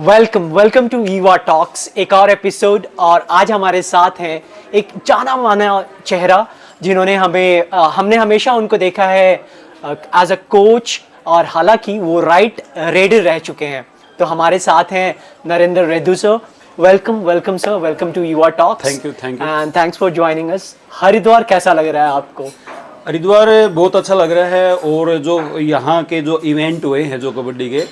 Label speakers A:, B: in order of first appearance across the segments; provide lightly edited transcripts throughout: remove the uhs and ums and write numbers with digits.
A: Welcome welcome to Eva talks, एक और episode. और आज हमारे साथ हैं एक जाना माना चेहरा जिन्होंने हमने हमेशा उनको देखा है एज अ कोच, और हालांकि वो राइट रेडर रह चुके हैं। तो हमारे साथ हैं Narendra Reddy sir. Welcome welcome sir, welcome to Eva talks.
B: Thank you
A: and thanks for joining us. Haridwar कैसा लग रहा है आपको?
B: हरिद्वार बहुत अच्छा लग रहा है। और जो यहाँ के जो इवेंट हुए हैं जो कबड्डी के,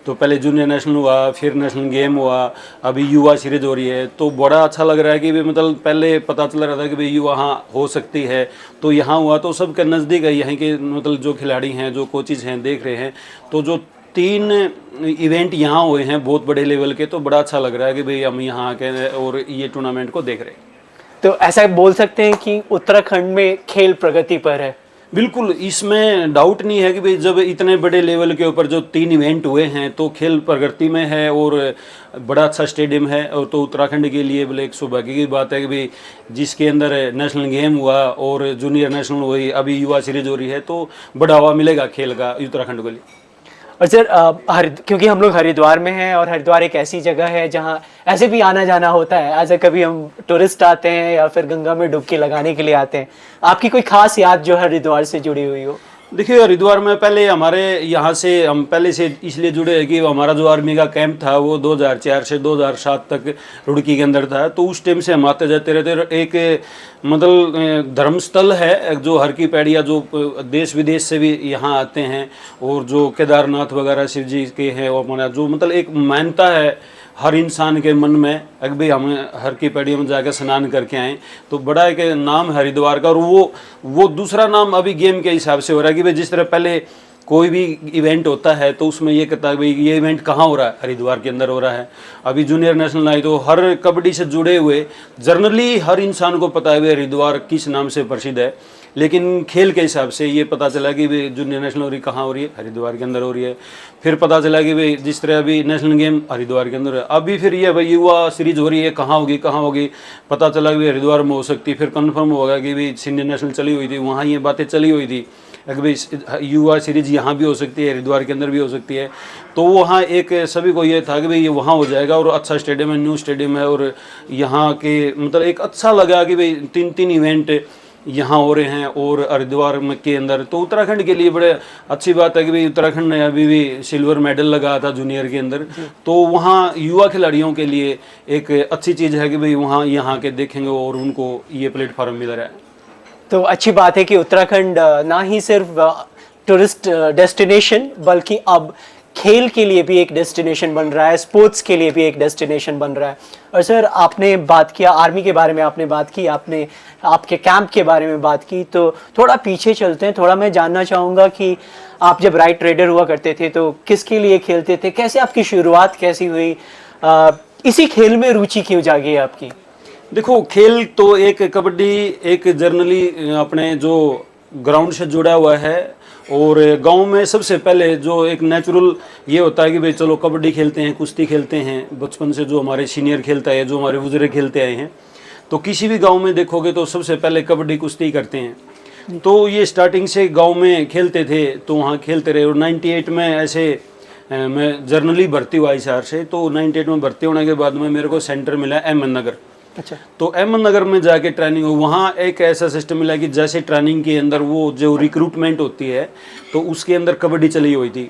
B: तो पहले जूनियर नेशनल हुआ, फिर नेशनल गेम हुआ, अभी युवा सीरीज हो रही है, तो बड़ा अच्छा लग रहा है कि भी मतलब पहले पता चल रहा था कि भाई युवा यहाँ हो सकती है, तो यहाँ हुआ तो सबके नज़दीक है। यहाँ के मतलब जो खिलाड़ी हैं, जो कोचिज़ हैं, देख रहे हैं, तो जो 3 इवेंट यहाँ हुए हैं बहुत बड़े लेवल के, तो बड़ा अच्छा लग रहा है कि भाई हम यहाँ आके और ये टूर्नामेंट को देख रहे हैं।
A: तो ऐसा बोल सकते हैं कि उत्तराखंड में खेल प्रगति पर है।
B: बिल्कुल, इसमें डाउट नहीं है कि भाई जब इतने बड़े लेवल के ऊपर जो 3 इवेंट हुए हैं तो खेल प्रगति में है और बड़ा अच्छा स्टेडियम है। और तो उत्तराखंड के लिए बोले एक सौभाग्य की बात है कि भाई जिसके अंदर नेशनल गेम हुआ और जूनियर नेशनल हुई, अभी युवा सीरीज हो रही है, तो बढ़ावा मिलेगा खेल का उत्तराखंड के लिए।
A: और सर क्योंकि हम लोग हरिद्वार में हैं और हरिद्वार एक ऐसी जगह है जहाँ ऐसे भी आना जाना होता है, ऐसे कभी हम टूरिस्ट आते हैं या फिर गंगा में डुबकी लगाने के लिए आते हैं। आपकी कोई खास याद जो हरिद्वार से जुड़ी हुई हो?
B: देखिए, हरिद्वार में पहले हमारे यहाँ से हम पहले से इसलिए जुड़े हैं कि हमारा जो आर्मी का कैंप था वो 2004 से 2007 तक रुड़की के अंदर था, तो उस टाइम से हम आते जाते रहते। एक मतलब धर्मस्थल है जो हर की पैड़िया, जो देश विदेश से भी यहाँ आते हैं, और जो केदारनाथ वगैरह शिव जी के हैं, और हमारा जो मतलब एक मान्यता है हर इंसान के मन में, अगर भाई हम हर की पैड़ी में जाकर स्नान करके आएँ, तो बड़ा एक नाम हरिद्वार का। और वो दूसरा नाम अभी गेम के हिसाब से हो रहा है कि भाई जिस तरह पहले कोई भी इवेंट होता है तो उसमें ये कहता है भाई ये इवेंट कहाँ हो रहा है, हरिद्वार के अंदर हो रहा है। अभी जूनियर नेशनल आई तो हर कबड्डी से जुड़े हुए जनरली हर इंसान को पता है भाई हरिद्वार किस नाम से प्रसिद्ध है, लेकिन खेल के हिसाब से ये पता चला कि भाई जूनियर नेशनल हो रही कहाँ हो रही है, हरिद्वार के अंदर हो रही है। फिर पता चला कि भाई जिस तरह अभी नेशनल गेम हरिद्वार के अंदर है, अभी फिर ये भाई युवा सीरीज हो रही है, कहाँ होगी, पता चला कि हरिद्वार में हो सकती। फिर कंफर्म होगा कि भाई सीनियर नेशनल चली हुई थी, वहाँ ये बातें चली हुई थी, अगर भाई युवा सीरीज यहाँ भी हो सकती है, हरिद्वार के अंदर भी हो सकती है। तो वहाँ एक सभी को ये था कि भाई ये वहाँ हो जाएगा, और अच्छा स्टेडियम है, न्यू स्टेडियम है, और यहाँ के मतलब एक अच्छा लगा कि भाई 3 इवेंट यहाँ हो रहे हैं और हरिद्वार के अंदर। तो उत्तराखंड के लिए बड़े अच्छी बात है कि भाई उत्तराखंड ने अभी भी सिल्वर मेडल लगाया था जूनियर के अंदर, तो वहाँ युवा खिलाड़ियों के लिए एक अच्छी चीज़ है कि भाई वहाँ यहाँ के देखेंगे और उनको ये प्लेटफॉर्म मिल रहा है।
A: तो अच्छी बात है कि उत्तराखंड ना ही सिर्फ टूरिस्ट डेस्टिनेशन बल्कि अब खेल के लिए भी एक डेस्टिनेशन बन रहा है, स्पोर्ट्स के लिए भी एक डेस्टिनेशन बन रहा है। और सर आपने बात किया आर्मी के बारे में, आपने बात की, आपने आपके कैंप के बारे में बात की, तो थोड़ा पीछे चलते हैं। थोड़ा मैं जानना चाहूँगा कि आप जब राइट रेडर हुआ करते थे तो किसके लिए खेलते थे, कैसे आपकी शुरुआत कैसी हुई, इसी खेल में रुचि क्यों जागी आपकी?
B: देखो, खेल तो एक कबड्डी एक जर्नली अपने जो ग्राउंड से जुड़ा हुआ है, और गांव में सबसे पहले जो एक नेचुरल ये होता है कि भाई चलो कबड्डी खेलते हैं, कुश्ती खेलते हैं। बचपन से जो हमारे सीनियर खेलता है, जो हमारे बुजुर्ग खेलते आए हैं, तो किसी भी गांव में देखोगे तो सबसे पहले कबड्डी कुश्ती करते हैं। तो ये स्टार्टिंग से गांव में खेलते थे, तो वहाँ खेलते रहे। और 98 में ऐसे मैं जर्नली भर्ती हुआ ICAR से, तो 98 में भर्ती होने के बाद में मेरे को सेंटर मिला अहमद नगर।
A: अच्छा। तो
B: अहमद नगर में जाके ट्रेनिंग हो, वहाँ एक ऐसा सिस्टम मिला कि जैसे ट्रेनिंग के अंदर वो जो रिक्रूटमेंट होती है तो उसके अंदर कबड्डी चली हुई थी।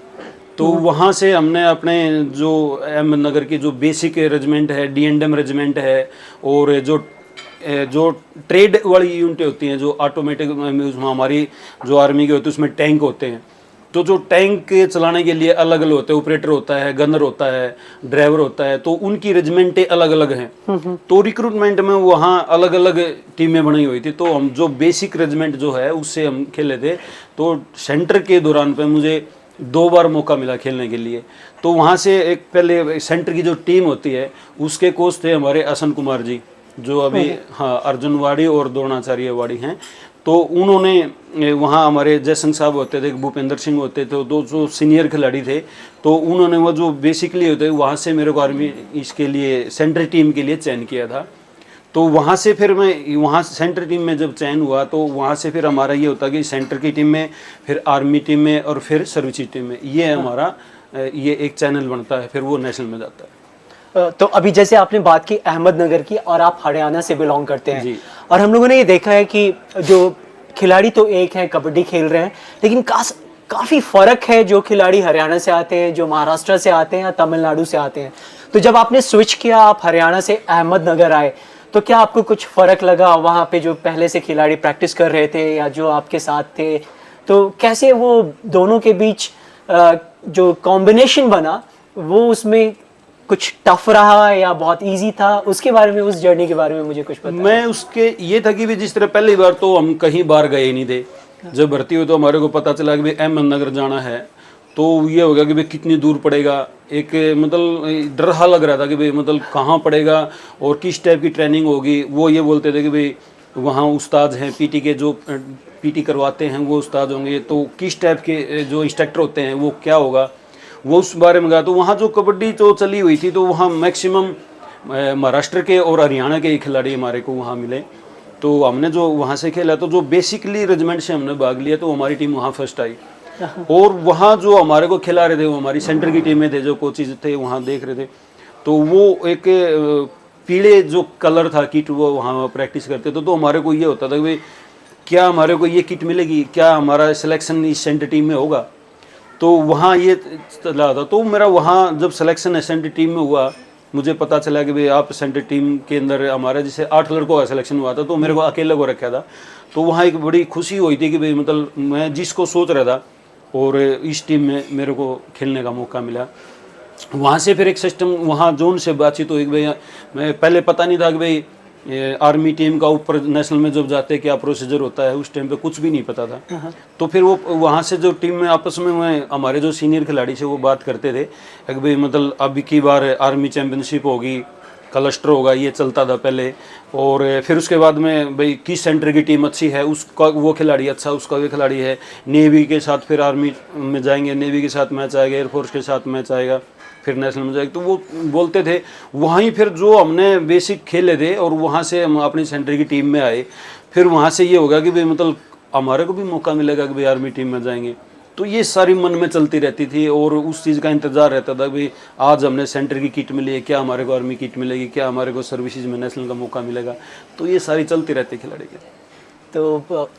B: तो वहाँ से हमने अपने जो अहमद नगर की जो बेसिक रेजिमेंट है, DNDM रेजिमेंट है, और जो ट्रेड वाली यूनिटें होती हैं, जो ऑटोमेटिक हमारी जो आर्मी की होती है उसमें टैंक होते हैं, तो जो टैंक चलाने के लिए अलग अलग होते हैं, ऑपरेटर होता है, गनर होता है, ड्राइवर होता है, तो उनकी रेजिमेंटें अलग अलग हैं। तो रिक्रूटमेंट में वहाँ अलग अलग टीमें बनी हुई थी, तो हम जो बेसिक रेजिमेंट जो है उससे हम खेले थे। तो सेंटर के दौरान पे मुझे 2 बार मौका मिला खेलने के लिए। तो वहाँ से एक पहले सेंटर की जो टीम होती है उसके कोच थे हमारे असन कुमार जी, जो अभी अर्जुन वाड़ी और द्रोणाचार्य वाड़ी हैं। तो उन्होंने वहाँ हमारे जयसंग साहब होते थे, भूपेंद्र सिंह होते थे, दो जो सीनियर खिलाड़ी थे, तो उन्होंने वो जो बेसिकली होते वहाँ से मेरे को आर्मी इसके लिए सेंट्रल टीम के लिए चयन किया था। तो वहाँ से फिर मैं वहाँ सेंटर टीम में जब चयन हुआ तो वहाँ से फिर हमारा ये होता कि सेंटर की टीम में, फिर आर्मी टीम में, और फिर सर्विस टीम में, ये हमारा ये एक चैनल बनता है, फिर वो नेशनल में जाता है।
A: तो अभी जैसे आपने बात की अहमदनगर की, और आप हरियाणा से बिलोंग करते हैं,
B: जी।
A: और हम लोगों ने ये देखा है कि जो खिलाड़ी तो एक हैं, कबड्डी खेल रहे हैं, लेकिन काफ़ी फ़र्क है जो खिलाड़ी हरियाणा से आते हैं, जो महाराष्ट्र से आते हैं या तमिलनाडु से आते हैं। तो जब आपने स्विच किया, आप हरियाणा से अहमदनगर आए, तो क्या आपको कुछ फ़र्क लगा वहाँ पे जो पहले से खिलाड़ी प्रैक्टिस कर रहे थे या जो आपके साथ थे? तो कैसे वो दोनों के बीच जो कॉम्बिनेशन बना, वो उसमें कुछ टफ रहा या बहुत इजी था? उसके बारे में, उस जर्नी के बारे में मुझे कुछ पता।
B: मैं उसके ये था कि भी जिस तरह पहली बार तो हम कहीं बार गए ही नहीं थे। जब भर्ती हुई तो हमारे को पता चला कि भाई अहमदनगर जाना है, तो ये हो गया कि भाई कितनी दूर पड़ेगा। एक मतलब डर हा लग रहा था कि भाई मतलब कहाँ पड़ेगा और किस टाइप की ट्रेनिंग होगी। वो ये बोलते थे कि भाई वहाँ उस्ताद हैं पीटी के, जो पीटी करवाते हैं वो उस्ताद होंगे, तो किस टाइप के जो इंस्ट्रक्टर होते हैं वो क्या होगा, वो उस बारे में गया। तो वहाँ जो कबड्डी तो चली हुई थी, तो वहाँ मैक्सिमम महाराष्ट्र के और हरियाणा के खिलाड़ी हमारे को वहाँ मिले। तो हमने जो वहाँ से खेला, तो जो बेसिकली रेजिमेंट से हमने भाग लिया, तो हमारी टीम वहाँ फर्स्ट आई। और वहाँ जो हमारे को खिला रहे थे वो हमारी सेंटर की टीमें थे, जो कोचेज थे वहाँ देख रहे थे। तो वो एक पीले जो कलर था किट, वो वहाँ प्रैक्टिस करते थे। तो हमारे को ये होता था कि भाई क्या हमारे को ये किट मिलेगी, क्या हमारा सिलेक्शन इस सेंटर टीम में होगा। तो वहाँ ये चला था। तो मेरा वहाँ जब सिलेक्शन सेंटर टीम में हुआ, मुझे पता चला कि भाई आप सेंटर टीम के अंदर, हमारा जैसे 8 लड़कों का सिलेक्शन हुआ था, तो मेरे को अकेले को रखा था। तो वहाँ एक बड़ी खुशी हुई थी कि भाई मतलब मैं जिसको सोच रहा था और इस टीम में मेरे को खेलने का मौका मिला। वहाँ से फिर एक सिस्टम, वहाँ जोन से बातचीत हुई कि भाई, मैं पहले पता नहीं था कि भाई ये आर्मी टीम का ऊपर नेशनल में जब जाते क्या प्रोसीजर होता है, उस टाइम पे कुछ भी नहीं पता था। तो फिर वो वहाँ से जो टीम में आपस में हमारे जो सीनियर खिलाड़ी से वो बात करते थे कि भाई मतलब अभी की बार आर्मी चैम्पियनशिप होगी, क्लस्टर होगा, ये चलता था पहले। और फिर उसके बाद में भाई किस सेंटर की टीम अच्छी है, उसका वो खिलाड़ी अच्छा, उसका वो खिलाड़ी है। नेवी के साथ फिर आर्मी में जाएंगे, नेवी के साथ मैच आएगा, एयरफोर्स के साथ मैच आएगा, फिर नेशनल में जाएगा। तो वो बोलते थे वहीं फिर जो हमने बेसिक खेले थे, और वहाँ से हम अपनी सेंटर की टीम में आए। फिर वहाँ से ये होगा कि भाई मतलब हमारे को भी मौका मिलेगा कि भाई आर्मी टीम में जाएंगे। तो ये सारी मन में चलती रहती थी, और उस चीज़ का इंतज़ार रहता था कि आज हमने सेंटर की किट मिली है, क्या हमारे को आर्मी किट मिलेगी, क्या हमारे को सर्विसेज में नेशनल का मौका मिलेगा। तो ये सारी चलती रहती खिलाड़ी की।
A: तो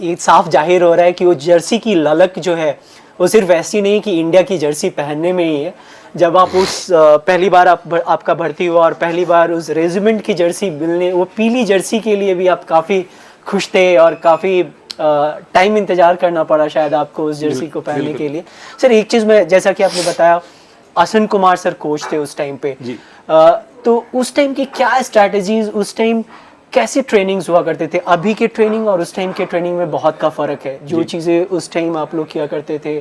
A: ये साफ जाहिर हो रहा है कि वो जर्सी की ललक जो है, वो सिर्फ ऐसी नहीं कि इंडिया की जर्सी पहनने में ही है। जब आप उस पहली बार आपका भर्ती हुआ और पहली बार उस रेजिमेंट की जर्सी मिलने, वो पीली जर्सी के लिए भी आप काफ़ी खुश थे, और काफ़ी टाइम इंतजार करना पड़ा शायद आपको उस जर्सी को पहनने के लिए। सर एक चीज़ में, जैसा कि आपने बताया, असन कुमार सर कोच थे उस टाइम पे
B: जी।
A: तो उस टाइम की क्या स्ट्रैटेजीज, उस टाइम कैसे ट्रेनिंग्स हुआ करते थे? अभी के ट्रेनिंग और उस टाइम के ट्रेनिंग में बहुत का फ़र्क है। जो चीज़ें उस टाइम आप लोग किया करते थे,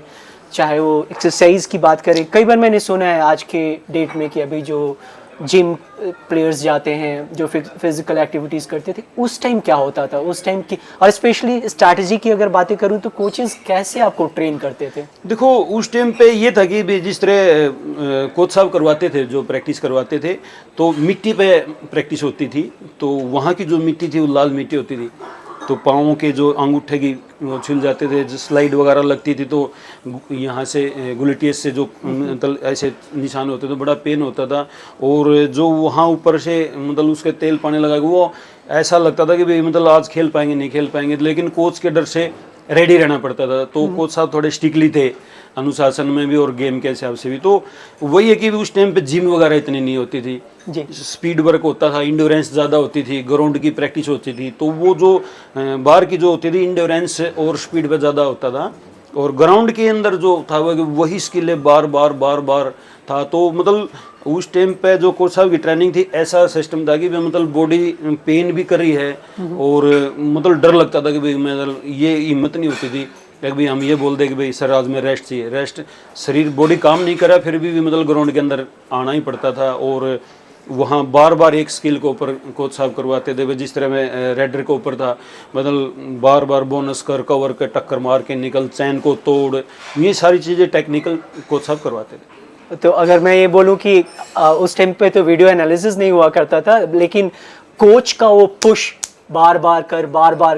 A: चाहे वो एक्सरसाइज की बात करें, कई बार मैंने सुना है आज के डेट में कि अभी जो जिम प्लेयर्स जाते हैं, जो फिजिकल एक्टिविटीज़ करते थे, उस टाइम क्या होता था उस टाइम की? और स्पेशली स्ट्रैटेजी की अगर बातें करूं तो कोचेस कैसे आपको ट्रेन करते थे?
B: देखो उस टाइम पे ये था कि जिस तरह कोच साहब करवाते थे, जो प्रैक्टिस करवाते थे, तो मिट्टी पे प्रैक्टिस होती थी। तो वहाँ की जो मिट्टी थी वो लाल मिट्टी होती थी, तो पाँवों के जो अंगूठे की वो छिल जाते थे, जो स्लाइड वगैरह लगती थी, तो यहाँ से गुलेटियस से जो मतलब ऐसे निशान होते थे, बड़ा पेन होता था। और जो वहाँ ऊपर से मतलब उसके तेल पानी लगा के, वो ऐसा लगता था कि भाई मतलब आज खेल पाएंगे नहीं खेल पाएंगे, लेकिन कोच के डर से रेडी रहना पड़ता था। तो कोच साहब थोड़े स्ट्रिक्टली थे अनुशासन में भी और गेम के हिसाब से भी। तो वही है कि उस टाइम पे जिम वगैरह इतनी नहीं होती थी
A: जी।
B: स्पीड वर्क होता था, इंड्योरेंस ज़्यादा होती थी, ग्राउंड की प्रैक्टिस होती थी। तो वो जो बाहर की जो होती थी इंड्योरेंस और स्पीड पे ज़्यादा होता था, और ग्राउंड के अंदर जो था वही स्किल है बार बार था। तो मतलब उस टाइम पे जो कोच साहब की ट्रेनिंग थी, ऐसा सिस्टम था कि मतलब बॉडी पेन भी कर रही है, और मतलब डर लगता था कि भाई मतलब ये हिम्मत नहीं होती थी कि भाई हम ये बोल दे कि भाई सर आज में रेस्ट चाहिए। रेस्ट शरीर बॉडी काम नहीं करा, फिर भी मतलब ग्राउंड के अंदर आना ही पड़ता था। और वहाँ बार बार एक स्किल को ऊपर कोच साहब करवाते थे। जिस तरह में रेडर के ऊपर था, मतलब बार बार बोनस कर, कवर कर, टक्कर मार के निकल, चैन को तोड़, ये सारी चीज़ें टेक्निकल कोच साहब करवाते थे।
A: तो अगर मैं ये बोलूँ कि उस टाइम पे तो वीडियो एनालिसिस नहीं हुआ करता था, लेकिन कोच का वो पुश बार बार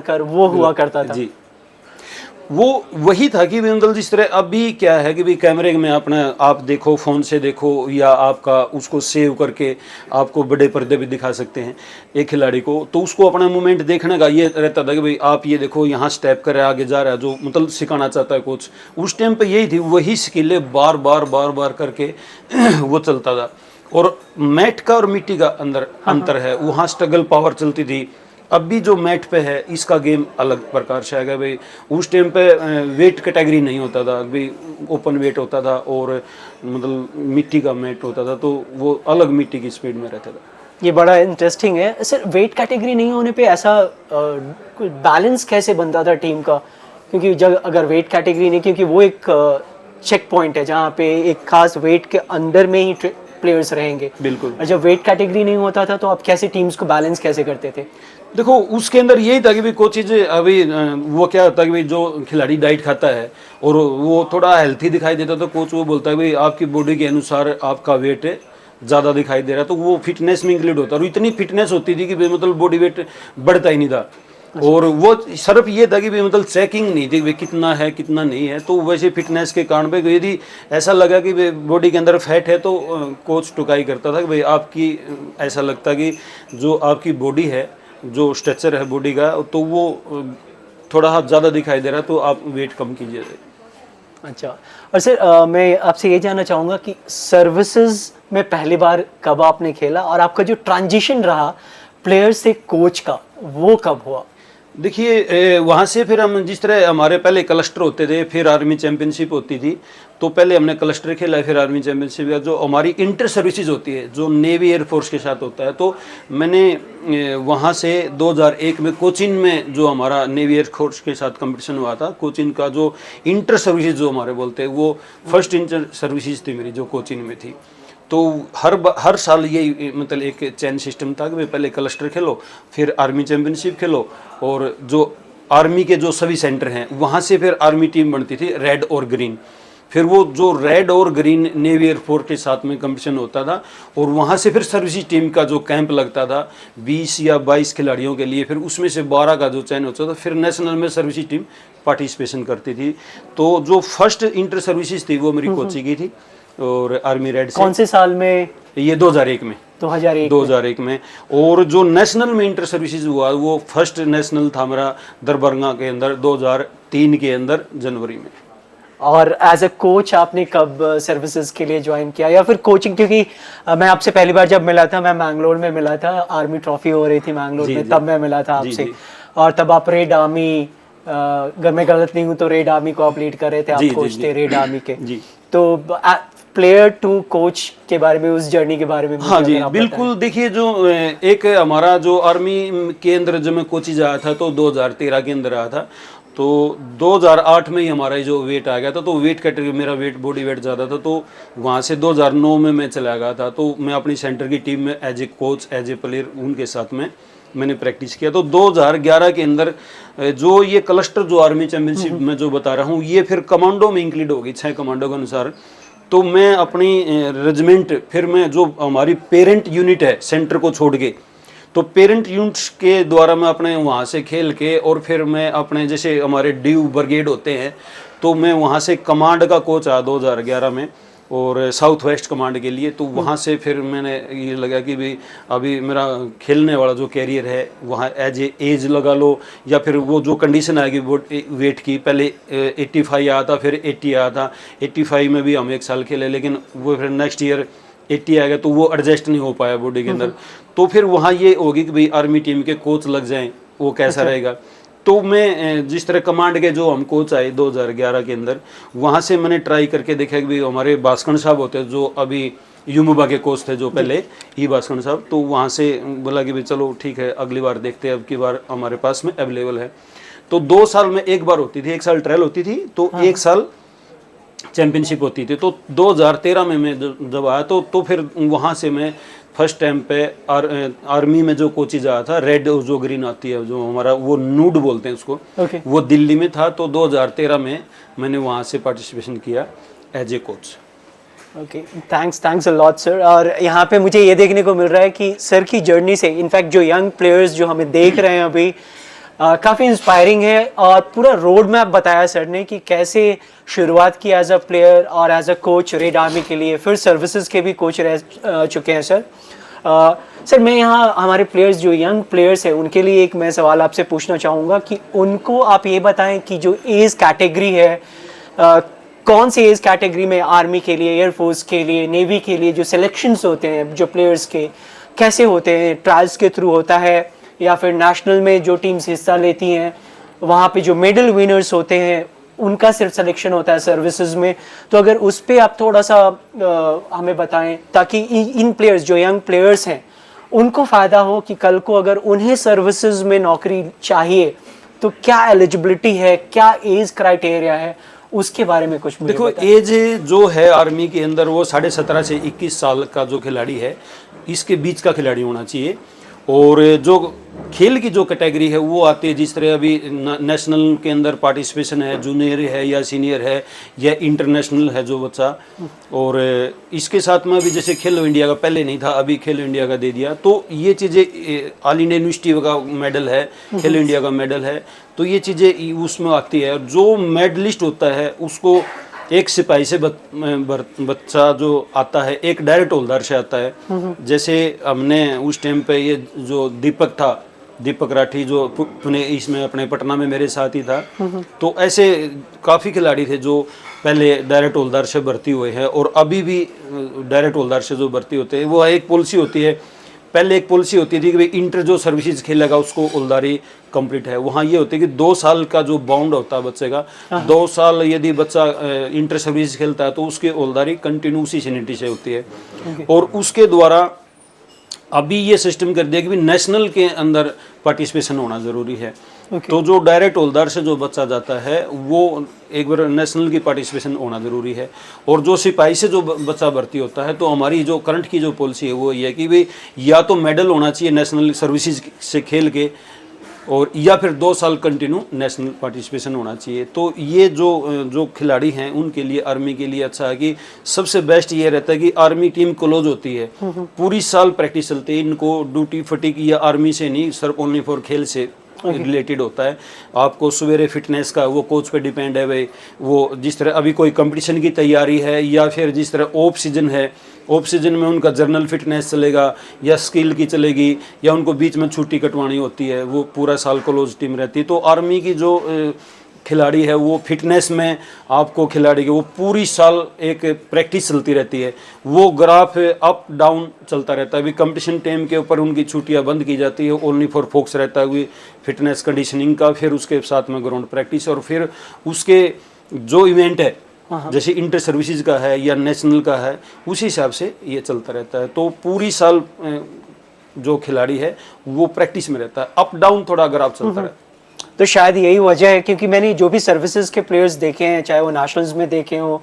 A: कर वो हुआ करता था।
B: जी, वो वही था कि मतलब जिस तरह अभी क्या है कि भाई कैमरे में अपना आप देखो, फ़ोन से देखो, या आपका उसको सेव करके आपको बड़े पर्दे भी दिखा सकते हैं एक खिलाड़ी को, तो उसको अपना मूवमेंट देखने का ये रहता था कि भाई आप ये देखो यहाँ स्टेप कर रहा है, आगे जा रहा है, जो मतलब सिखाना चाहता है कोच। उस टाइम पे यही थी, वही स्किलें बार बार करके वो चलता था। और मैट का और मिट्टी का अंतर है, वहाँ स्ट्रगल पावर चलती थी। अब भी जो मैट पे है इसका गेम अलग प्रकार से आएगा भाई। उस टाइम पे वेट कैटेगरी नहीं होता था भाई, ओपन वेट होता था और मतलब मिट्टी का मैट होता था, तो वो अलग मिट्टी की स्पीड में रहता था।
A: ये बड़ा इंटरेस्टिंग है सर। वेट कैटेगरी नहीं होने पे ऐसा बैलेंस कैसे बनता था टीम का? क्योंकि जब अगर वेट कैटेगरी नहीं, क्योंकि वो एक चेक पॉइंट है जहाँ पे एक खास वेट के अंदर में ही प्लेयर्स रहेंगे।
B: बिल्कुल।
A: और जब वेट कैटेगरी नहीं होता था तो आप कैसे टीम्स को बैलेंस कैसे करते थे?
B: देखो उसके अंदर यही था कि भाई कोचिज अभी वो क्या होता है कि भाई जो खिलाड़ी डाइट खाता है और वो थोड़ा हेल्थी दिखाई देता, तो कोच वो बोलता है भाई आपकी बॉडी के अनुसार आपका वेट ज़्यादा दिखाई दे रहा है, तो वो फिटनेस में इंक्लूड होता है। और इतनी फिटनेस होती थी कि भाई मतलब बॉडी वेट बढ़ता ही नहीं था। और वो सिर्फ ये था कि भाई मतलब चेकिंग नहीं थी भाई कितना है कितना नहीं है। तो वैसे फिटनेस के कारण पे यदि ऐसा लगा कि भाई बॉडी के अंदर फैट है तो कोच टुकाई करता था कि भाई आपकी ऐसा लगता कि जो आपकी बॉडी है, जो स्ट्रक्चर है बॉडी का, तो वो थोड़ा ज़्यादा दिखाई दे रहा है, तो आप वेट कम कीजिए।
A: अच्छा। और सर मैं आपसे ये जानना चाहूँगा कि सर्विसेज में पहली बार कब आपने खेला, और आपका जो ट्रांजिशन रहा प्लेयर से कोच का वो कब हुआ?
B: देखिए वहाँ से फिर हम जिस तरह हमारे पहले क्लस्टर होते थे, फिर आर्मी चैंपियनशिप होती थी, तो पहले हमने क्लस्टर खेला, फिर आर्मी चैंपियनशिप, या जो हमारी इंटर सर्विसेज होती है जो नेवी एयरफोर्स के साथ होता है। तो मैंने वहाँ से 2001 में कोचिन में जो हमारा नेवी एयरफोर्स के साथ कंपटीशन हुआ था, कोचिन का जो इंटर सर्विसेज जो हमारे बोलते हैं, वो फर्स्ट इंटर सर्विसेज थी मेरी जो कोचिन में थी। तो हर साल ये मतलब एक चैन सिस्टम था कि भाई पहले क्लस्टर खेलो, फिर आर्मी चैंपियनशिप खेलो, और जो आर्मी के जो सभी सेंटर हैं वहाँ से फिर आर्मी टीम बनती थी रेड और ग्रीन। फिर वो जो रेड और ग्रीन नेवी एयरफोर्स के साथ में कंपटीशन होता था, और वहाँ से फिर सर्विसेज टीम का जो कैंप लगता था 20 या 22 खिलाड़ियों के लिए, फिर उसमें से 12 का जो चयन होता था, फिर नेशनल में सर्विसेज टीम पार्टिसिपेशन करती थी। तो जो फर्स्ट इंटर सर्विसेज थी वो मेरी कोची की थी, और आर्मी रेड से।
A: कौन से साल में?
B: ये 2001 में। 2001 में। और जो नेशनल में इंटर सर्विसेज हुआ वो फर्स्ट नेशनल था मेरा दरभंगा के अंदर 2003 के अंदर जनवरी में।
A: और एज अ कोच आपने कब सर्विसेज के लिए ज्वाइन किया, या फिर कोचिंग? क्योंकि मैं आपसे पहली बार जब मिला था, मैं मैंगलोर में मिला था, आर्मी ट्रॉफी हो रही थी मैंगलोर में, तब मैं मिला था आपसे। और तब आप रेड आर्मी, अगर मैं गलत नहीं हूँ तो रेड आर्मी को आप लीड कर रहे थे, आप कोच थे रेड आर्मी के। तो प्लेयर टू कोच के बारे में, उस जर्नी के बारे में?
B: हाँ जी बिल्कुल। देखिए जो एक हमारा जो आर्मी के अंदर जब मैं कोचिज आया था तो 2013 के अंदर आया था, तो 2008 में ही हमारा जो वेट आ गया था, तो वेट कैटेगरी मेरा वेट बॉडी वेट ज़्यादा था, तो वहाँ से 2009 में मैं चला गया था। तो मैं अपनी सेंटर की टीम में as a coach as a player उनके साथ में मैंने प्रैक्टिस किया। तो 2011 के अंदर जो ये क्लस्टर जो आर्मी चैंपियनशिप में जो बता रहा हूँ, ये फिर कमांडो में इंक्लूड होगी 6 कमांडो के अनुसार। तो मैं अपनी रेजिमेंट, फिर मैं जो हमारी पेरेंट यूनिट है सेंटर को छोड़ के, तो पेरेंट यूनिट्स के द्वारा मैं अपने वहाँ से खेल के, और फिर मैं अपने जैसे हमारे ड्यू ब्रिगेड होते हैं, तो मैं वहाँ से कमांड का कोच आया 2011 में, और साउथ वेस्ट कमांड के लिए। तो वहाँ से फिर मैंने ये लगा कि भाई अभी मेरा खेलने वाला जो कैरियर है वहाँ एज ए एज लगा लो, या फिर वो जो कंडीशन आएगी वो वेट की, पहले 85 आया था, फिर 80 आया था। 85 में भी हम 1 साल खेले, लेकिन वो फिर नेक्स्ट ईयर 80 आ गया, तो वो एडजस्ट नहीं हो पाया बॉडी के अंदर। तो फिर वहाँ ये होगी कि भाई आर्मी टीम के कोच लग जाएं, वो कैसा रहेगा। तो मैं जिस तरह कमांड के जो हम कोच आए 2011 के अंदर, वहाँ से मैंने ट्राई करके देखा कि भाई हमारे भास्कर साहब होते हैं जो अभी यूमुबा के कोच थे जो पहले, ई भास्कर साहब, तो वहाँ से बोला कि भाई चलो ठीक है अगली बार देखते हैं, अब की बार हमारे पास में अवेलेबल है। तो 2 साल में एक बार होती थी, 1 साल ट्रायल होती थी, तो 1 साल चैंपियनशिप होती थी। तो 2013 में मैं जब आया तो फिर वहाँ से मैं फर्स्ट टाइम पे आर्मी में जो कोचिज आया था, रेड और जो ग्रीन आती है जो हमारा, वो नूड बोलते हैं उसको, वो दिल्ली में था। तो 2013 में मैंने वहाँ से पार्टिसिपेशन किया as a coach.
A: Okay, thanks a lot sir. और यहाँ पे मुझे ये देखने को मिल रहा है कि सर की जर्नी से, इनफैक्ट जो यंग प्लेयर्स जो हमें देख रहे हैं अभी, काफ़ी इंस्पायरिंग है और पूरा रोड मैप बताया सर ने कि कैसे शुरुआत की एज अ प्लेयर और as a coach red army के लिए, फिर सर्विसेज के भी कोच रह चुके हैं सर। सर मैं यहाँ हमारे प्लेयर्स जो यंग प्लेयर्स हैं उनके लिए एक मैं सवाल आपसे पूछना चाहूँगा कि उनको आप ये बताएं कि जो एज कैटेगरी है, कौन सी एज कैटेगरी में आर्मी के लिए, एयरफोर्स के लिए, नेवी के लिए जो सिलेक्शंस होते हैं जो प्लेयर्स के कैसे होते हैं, ट्रायल्स के थ्रू होता है या फिर नेशनल में जो टीम्स हिस्सा लेती हैं वहाँ पे जो मेडल विनर्स होते हैं उनका सिर्फ सिलेक्शन होता है सर्विसेज में? तो अगर उस पर आप थोड़ा सा हमें बताएं ताकि इन प्लेयर्स जो यंग प्लेयर्स हैं उनको फ़ायदा हो कि कल को अगर उन्हें सर्विसेज में नौकरी चाहिए तो क्या एलिजिबिलिटी है, क्या एज क्राइटेरिया है, उसके बारे में कुछ मुझे
B: देखो
A: बताएं।
B: एज जो है आर्मी के अंदर वो 17.5 से 21 साल का जो खिलाड़ी है इसके बीच का खिलाड़ी होना चाहिए। और जो खेल की जो कैटेगरी है वो आती है जिस तरह अभी नेशनल के अंदर पार्टिसिपेशन है, जूनियर है या सीनियर है या इंटरनेशनल है जो बच्चा। और इसके साथ में अभी जैसे खेलो इंडिया का पहले नहीं था, अभी खेलो इंडिया का दे दिया, तो ये चीज़ें ऑल इंडिया यूनिवर्सिटी का मेडल है, खेलो इंडिया का मेडल है, तो ये चीज़ें उसमें आती है। और जो मेडलिस्ट होता है उसको एक सिपाही से बच्चा जो आता है एक डायरेक्ट हवलदार से आता है। जैसे हमने उस टाइम पे ये जो दीपक था, दीपक राठी जो पुणे इसमें अपने पटना में मेरे साथ ही था, तो ऐसे काफ़ी खिलाड़ी थे जो पहले डायरेक्ट हवलदार से भर्ती हुए हैं और अभी भी डायरेक्ट हवलदार से जो भर्ती होते हैं वो एक पॉलिसी होती है। पहले एक पॉलिसी होती थी कि भाई इंटर जो सर्विसेज खेलेगा उसको हवलदारी कंप्लीट है। वहाँ ये होती है कि 2 साल का जो बाउंड होता है बच्चे का, 2 साल यदि बच्चा इंटर सर्विसेज खेलता है तो उसकी हवलदारी कंटिन्यू उसी सीनियरिटी से होती है। और उसके द्वारा अभी ये सिस्टम कर दिया कि नेशनल के अंदर पार्टिसिपेशन होना ज़रूरी है। तो जो डायरेक्ट हवलदार से जो बच्चा जाता है वो एक बार नेशनल की पार्टिसिपेशन होना ज़रूरी है। और जो सिपाही से जो बच्चा भर्ती होता है तो हमारी जो करंट की जो पॉलिसी है वो ये है कि भाई या तो मेडल होना चाहिए नेशनल सर्विसेज से खेल के, और या फिर 2 साल कंटिन्यू नेशनल पार्टिसिपेशन होना चाहिए। तो ये जो खिलाड़ी हैं उनके लिए, आर्मी के लिए अच्छा है कि सबसे बेस्ट ये रहता है कि आर्मी टीम क्लोज होती है, पूरी साल प्रैक्टिस चलती है, इनको ड्यूटी फटीक या आर्मी से नहीं सिर्फ ओनली फॉर खेल से रिलेटेड होता है। आपको सवेरे फिटनेस का वो कोच पे डिपेंड है भाई, वो जिस तरह अभी कोई कंपटीशन की तैयारी है या फिर जिस तरह ऑफ सीजन है, ऑफ सीजन में उनका जर्नल फिटनेस चलेगा या स्किल की चलेगी या उनको बीच में छुट्टी कटवानी होती है, वो पूरा साल क्लोज टीम रहती है। तो आर्मी की जो खिलाड़ी है वो फिटनेस में आपको खिलाड़ी के वो पूरी साल एक प्रैक्टिस चलती रहती है, वो ग्राफ अप डाउन चलता रहता है। अभी कंपटीशन टाइम के ऊपर उनकी छुट्टियां बंद की जाती है, ओनली फॉर फोकस रहता है फिटनेस कंडीशनिंग का, फिर उसके साथ में ग्राउंड प्रैक्टिस, और फिर उसके जो इवेंट है जैसे इंटर सर्विसेज का है या नेशनल का है उसी हिसाब से ये चलता रहता है। तो पूरी साल जो खिलाड़ी है वो प्रैक्टिस में रहता है, अप डाउन थोड़ा ग्राफ चलता रहता है।
A: तो शायद यही वजह है, क्योंकि मैंने जो भी सर्विसेज के प्लेयर्स देखे हैं चाहे वो नेशनल्स में देखे हो,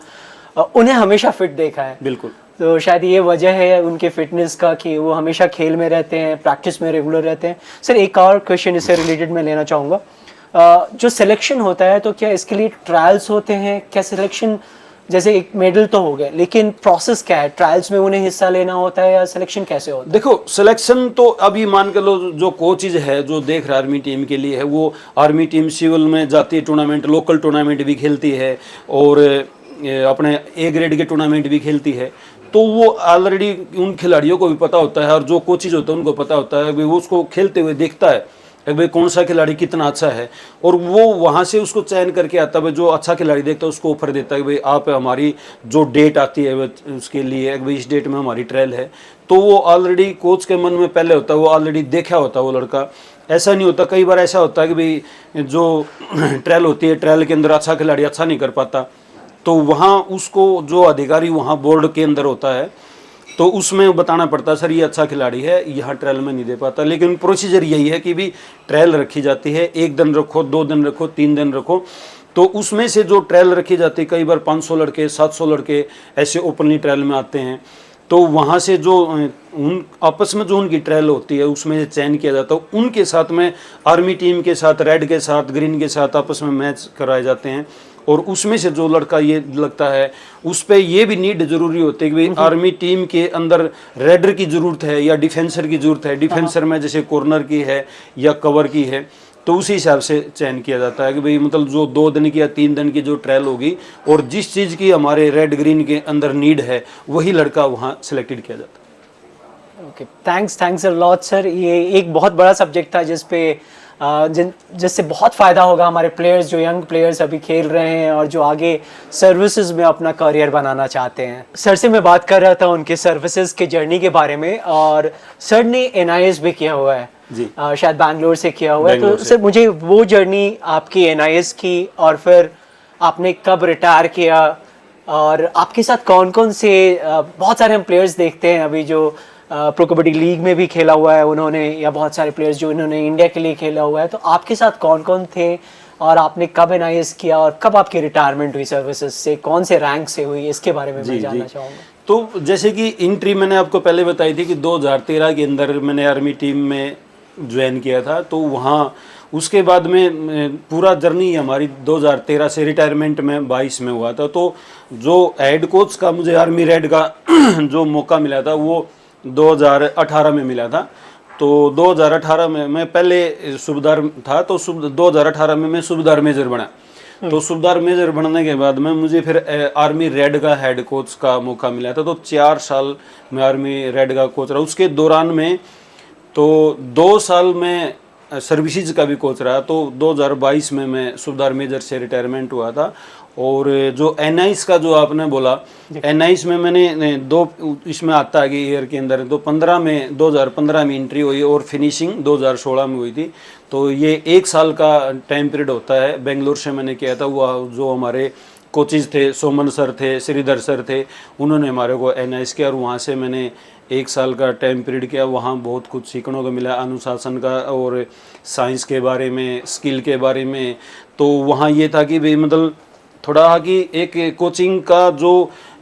A: उन्हें हमेशा फिट देखा है।
B: बिल्कुल,
A: तो शायद ये वजह है उनके फिटनेस का कि वो हमेशा खेल में रहते हैं, प्रैक्टिस में रेगुलर रहते हैं। सर एक और क्वेश्चन इससे रिलेटेड मैं लेना चाहूँगा, जो सिलेक्शन होता है तो क्या इसके लिए ट्रायल्स होते हैं? क्या सिलेक्शन, जैसे एक मेडल तो हो गया, लेकिन प्रोसेस क्या है? ट्रायल्स में उन्हें हिस्सा लेना होता है या सिलेक्शन कैसे होता है?
B: देखो सिलेक्शन तो अभी मान के लो जो कोचेज है जो देख रहा है आर्मी टीम के लिए है, वो आर्मी टीम सिविल में जाती है, टूर्नामेंट लोकल टूर्नामेंट भी खेलती है और अपने ए ग्रेड के टूर्नामेंट भी खेलती है। तो वो ऑलरेडी उन खिलाड़ियों को भी पता होता है और जो कोचेज होते हैं उनको पता होता है, वो उसको खेलते हुए देखता है भाई कौन सा खिलाड़ी कितना अच्छा है, और वो वहाँ से उसको चयन करके आता है। जो अच्छा खिलाड़ी देखता है उसको ऑफर देता है कि भाई आप हमारी जो डेट आती है उसके लिए भाई इस डेट में हमारी ट्रायल है। तो वो ऑलरेडी कोच के मन में पहले होता है, वो ऑलरेडी देखा होता है वो लड़का। ऐसा नहीं होता, कई बार ऐसा होता है कि भाई जो ट्रायल होती है ट्रायल के अंदर अच्छा खिलाड़ी अच्छा नहीं कर पाता, तो वहाँ उसको जो अधिकारी वहाँ बोर्ड के अंदर होता है तो उसमें बताना पड़ता है सर ये अच्छा खिलाड़ी है, यहाँ ट्रायल में नहीं दे पाता। लेकिन प्रोसीजर यही है कि भी ट्रायल रखी जाती है, 1 दिन रखो, 2 दिन रखो, 3 दिन रखो। तो उसमें से जो ट्रायल रखी जाती है, कई बार 500 लड़के 700 लड़के ऐसे ओपनली ट्रायल में आते हैं, तो वहाँ से जो उन आपस में जो उनकी ट्रायल होती है उसमें से चयन किया जाता है। उनके साथ में आर्मी टीम के साथ, रेड के साथ, ग्रीन के साथ आपस में मैच कराए जाते हैं, और उसमें से जो लड़का ये लगता है उस पर ये भी नीड जरूरी होती है कि भाई आर्मी टीम के अंदर रेडर की ज़रूरत है या डिफेंसर की ज़रूरत है। डिफेंसर में जैसे कॉर्नर की है या कवर की है, तो उसी हिसाब से चयन किया जाता है कि भाई मतलब जो 2 दिन की या 3 दिन की जो ट्रायल होगी और जिस चीज़ की हमारे रेड ग्रीन के अंदर नीड है वही लड़का वहाँ सिलेक्टेड किया जाता है।
A: Okay, thanks a lot sir. ये एक बहुत बड़ा सब्जेक्ट था जिस पे जिससे बहुत फ़ायदा होगा हमारे प्लेयर्स, जो यंग प्लेयर्स अभी खेल रहे हैं और जो आगे सर्विसेज में अपना करियर बनाना चाहते हैं। सर से मैं बात कर रहा था उनके सर्विसेज के जर्नी के बारे में, और सर ने NIS भी किया हुआ है
B: जी।
A: शायद बैंगलोर से किया हुआ है। तो
B: बैंगलोर से।
A: सर मुझे वो जर्नी आपकी NIS की, और फिर आपने कब रिटायर किया, और आपके साथ कौन कौन से बहुत सारे हम प्लेयर्स देखते हैं अभी जो प्रो कबड्डी लीग में भी खेला हुआ है उन्होंने, या बहुत सारे प्लेयर्स जो इन्होंने इंडिया के लिए खेला हुआ है, तो आपके साथ कौन कौन थे और आपने कब NIS किया और कब आपकी रिटायरमेंट हुई सर्विसेज से, कौन से रैंक से हुई, इसके बारे में मैं जानना चाहूँगा।
B: तो जैसे कि एंट्री मैंने आपको पहले बताई थी कि 2013 के अंदर मैंने आर्मी टीम में ज्वाइन किया था, तो वहाँ उसके बाद में पूरा जर्नी हमारी 2013 से रिटायरमेंट में 22 में हुआ था। तो जो हेड कोच का मुझे आर्मी रेड का जो मौका मिला था वो 2018 में मिला था। तो 2018 में मैं पहले सूबेदार था, तो 2018 में मैं सूबेदार मेजर बना। तो सूबेदार मेजर बनने के बाद में मुझे फिर आर्मी रेड का हेड कोच का मौका मिला था। तो 4 साल मैं आर्मी रेड का कोच रहा। उसके दौरान में तो 2 साल में सर्विसेज का भी कोच रहा। तो 2022 में मैं सूबेदार मेजर से रिटायरमेंट हुआ था। और जो NIS का जो आपने बोला, NIS में मैंने 2 इसमें आता है कि ईयर के अंदर, तो 2015 में एंट्री हुई और फिनिशिंग 2016 में हुई थी। तो ये 1 साल का टाइम पीरियड होता है। बेंगलोर से मैंने किया था। वो जो हमारे कोचेज थे, सोमन सर थे, श्रीधर सर थे, उन्होंने हमारे को NIS किया और वहाँ से मैंने 1 साल का टाइम पीरियड किया। वहाँ बहुत कुछ सीखने को मिला, अनुशासन का और साइंस के बारे में, स्किल के बारे में। तो वहाँ ये था कि भाई मतलब थोड़ा कि एक कोचिंग का जो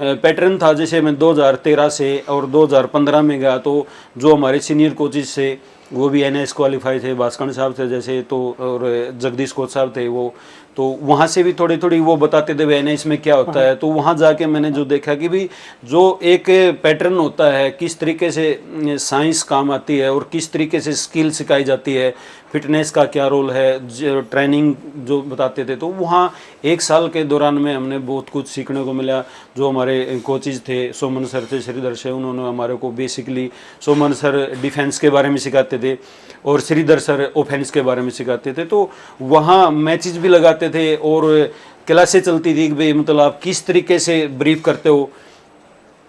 B: पैटर्न था, जैसे मैं 2013 से और 2015 में गया, तो जो हमारे सीनियर कोचेज थे वो भी NIS क्वालिफाई थे, भास्कर साहब थे जैसे, तो और जगदीश कोच साहब थे वो, तो वहाँ से भी थोड़ी थोड़ी वो बताते थे NIS में क्या होता है। तो वहाँ जाके मैंने जो देखा कि भी जो एक पैटर्न होता है, किस तरीके से साइंस काम आती है और किस तरीके से स्किल सिखाई जाती है, फिटनेस का क्या रोल है, जो ट्रेनिंग जो बताते थे, तो वहाँ 1 साल के दौरान में हमने बहुत कुछ सीखने को मिला। जो हमारे कोचेज थे, सोमन सर थे, श्रीधर से, उन्होंने हमारे को बेसिकली, सोमन सर डिफेंस के बारे में सिखाते थे और श्रीधर सर ऑफेंस के बारे में सिखाते थे। तो वहाँ मैचेस भी लगाते थे और क्लासें चलती थी कि भाई मतलब आप किस तरीके से ब्रीफ करते हो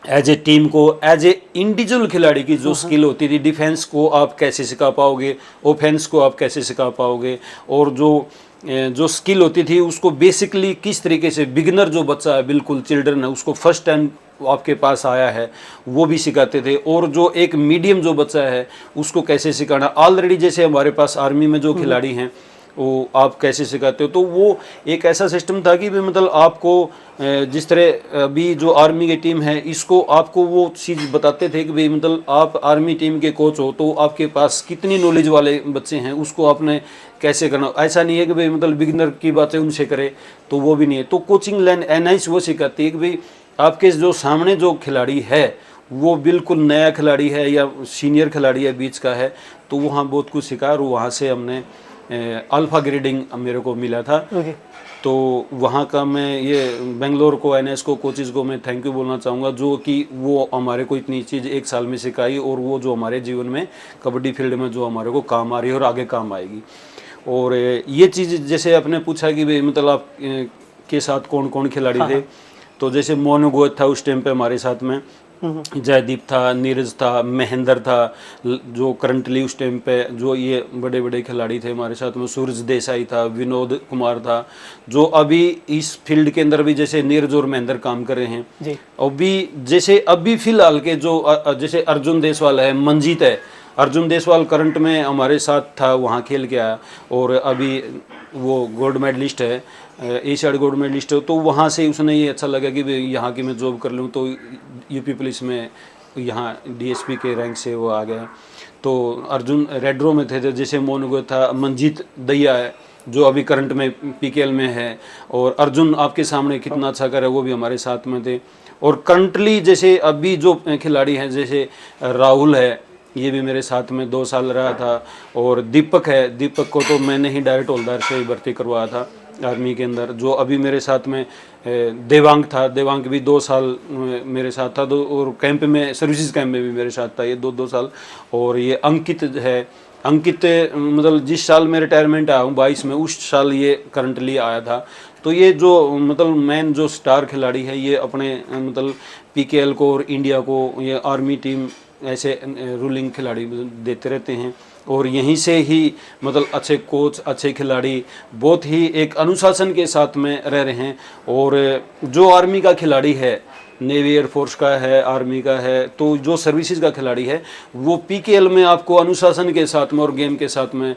B: एज ए टीम को, एज ए इंडिविजुअल खिलाड़ी की जो स्किल होती थी, डिफेंस को आप कैसे सिखा पाओगे, ऑफेंस को आप कैसे सिखा पाओगे, और जो स्किल होती थी उसको बेसिकली किस तरीके से बिगिनर जो बच्चा है, बिल्कुल चिल्ड्रन है, उसको फर्स्ट टाइम आपके पास आया है वो भी सिखाते थे। और जो एक मीडियम जो बच्चा है उसको कैसे सिखाना, ऑलरेडी जैसे हमारे पास आर्मी में जो खिलाड़ी हैं वो आप कैसे सिखाते हो। तो वो एक ऐसा सिस्टम था कि भी मतलब आपको जिस तरह अभी जो आर्मी की टीम है इसको आपको वो चीज़ बताते थे कि भाई मतलब आप आर्मी टीम के कोच हो तो आपके पास कितनी नॉलेज वाले बच्चे हैं, उसको आपने कैसे करना। ऐसा नहीं है कि भाई मतलब बिगिनर की बातें उनसे करे, तो वो भी नहीं है। तो कोचिंग लाइन NIS वो सिखाती है कि भाई आपके जो सामने जो खिलाड़ी है वो बिल्कुल नया खिलाड़ी है या सीनियर खिलाड़ी है, बीच का है, तो वहाँ बहुत कुछ सिखा और वहाँ से हमने अल्फ़ा ग्रेडिंग मेरे को मिला था। तो वहाँ का मैं ये बेंगलोर को, NIS को, कोचेज़ को मैं थैंक यू बोलना चाहूँगा, जो कि वो हमारे को इतनी चीज़ 1 साल में सिखाई और वो जो हमारे जीवन में कबड्डी फील्ड में जो हमारे को काम आ रही है और आगे काम आएगी। और ये चीज़ जैसे आपने पूछा कि भाई मतलब आप के साथ कौन कौन खिलाड़ी थे, तो जैसे मोनू गोयत था उस टाइम पे हमारे साथ में, जयदीप था, नीरज था, महेंद्र था, जो करंटली उस टाइम पे जो ये बड़े बड़े खिलाड़ी थे हमारे साथ में, सूरज देसाई था, विनोद कुमार था, जो अभी इस फील्ड के अंदर भी जैसे नीरज और महेंद्र काम कर रहे हैं जी। अभी जैसे अभी फिलहाल के जो जैसे अर्जुन देसवाल है, मंजीत है, अर्जुन देसवाल करंट में हमारे साथ था, वहाँ खेल के आया और अभी वो गोल्ड मेडलिस्ट है, एशियाड गोल्ड मेडलिस्ट है। तो वहाँ से उसने ये अच्छा लगा कि यहाँ की मैं जॉब कर लूँ, तो यूपी पुलिस में यहाँ DSP के रैंक से वो आ गया। तो अर्जुन रेड रो में थे, जैसे मोनगो था, मंजीत दैया है जो अभी करंट में PKL में है, और अर्जुन आपके सामने कितना अच्छा कर है, वो भी हमारे साथ में थे। और करंटली जैसे अभी जो खिलाड़ी हैं जैसे राहुल है, ये भी मेरे साथ में 2 साल रहा था। और दीपक है, दीपक को तो मैंने ही डायरेक्ट हवलदार से ही भर्ती करवाया था आर्मी के अंदर। जो अभी मेरे साथ में देवांग था, देवांग भी 2 साल मेरे साथ था, और कैंप में, सर्विसेज कैंप में भी मेरे साथ था ये 2 साल। और ये अंकित है, अंकित मतलब जिस साल मैं रिटायरमेंट आया हूँ 22 में, उस साल ये करंटली आया था। तो ये जो मतलब मेन जो स्टार खिलाड़ी है, ये अपने मतलब पीकेएल को और इंडिया को, ये आर्मी टीम ऐसे रूलिंग खिलाड़ी देते रहते हैं। और यहीं से ही मतलब अच्छे कोच, अच्छे खिलाड़ी बहुत ही एक अनुशासन के साथ में रह रहे हैं। और जो आर्मी का खिलाड़ी है, नेवी एयरफोर्स का है, आर्मी का है, तो जो सर्विसेज का खिलाड़ी है वो पीकेएल में आपको अनुशासन के साथ में और गेम के साथ में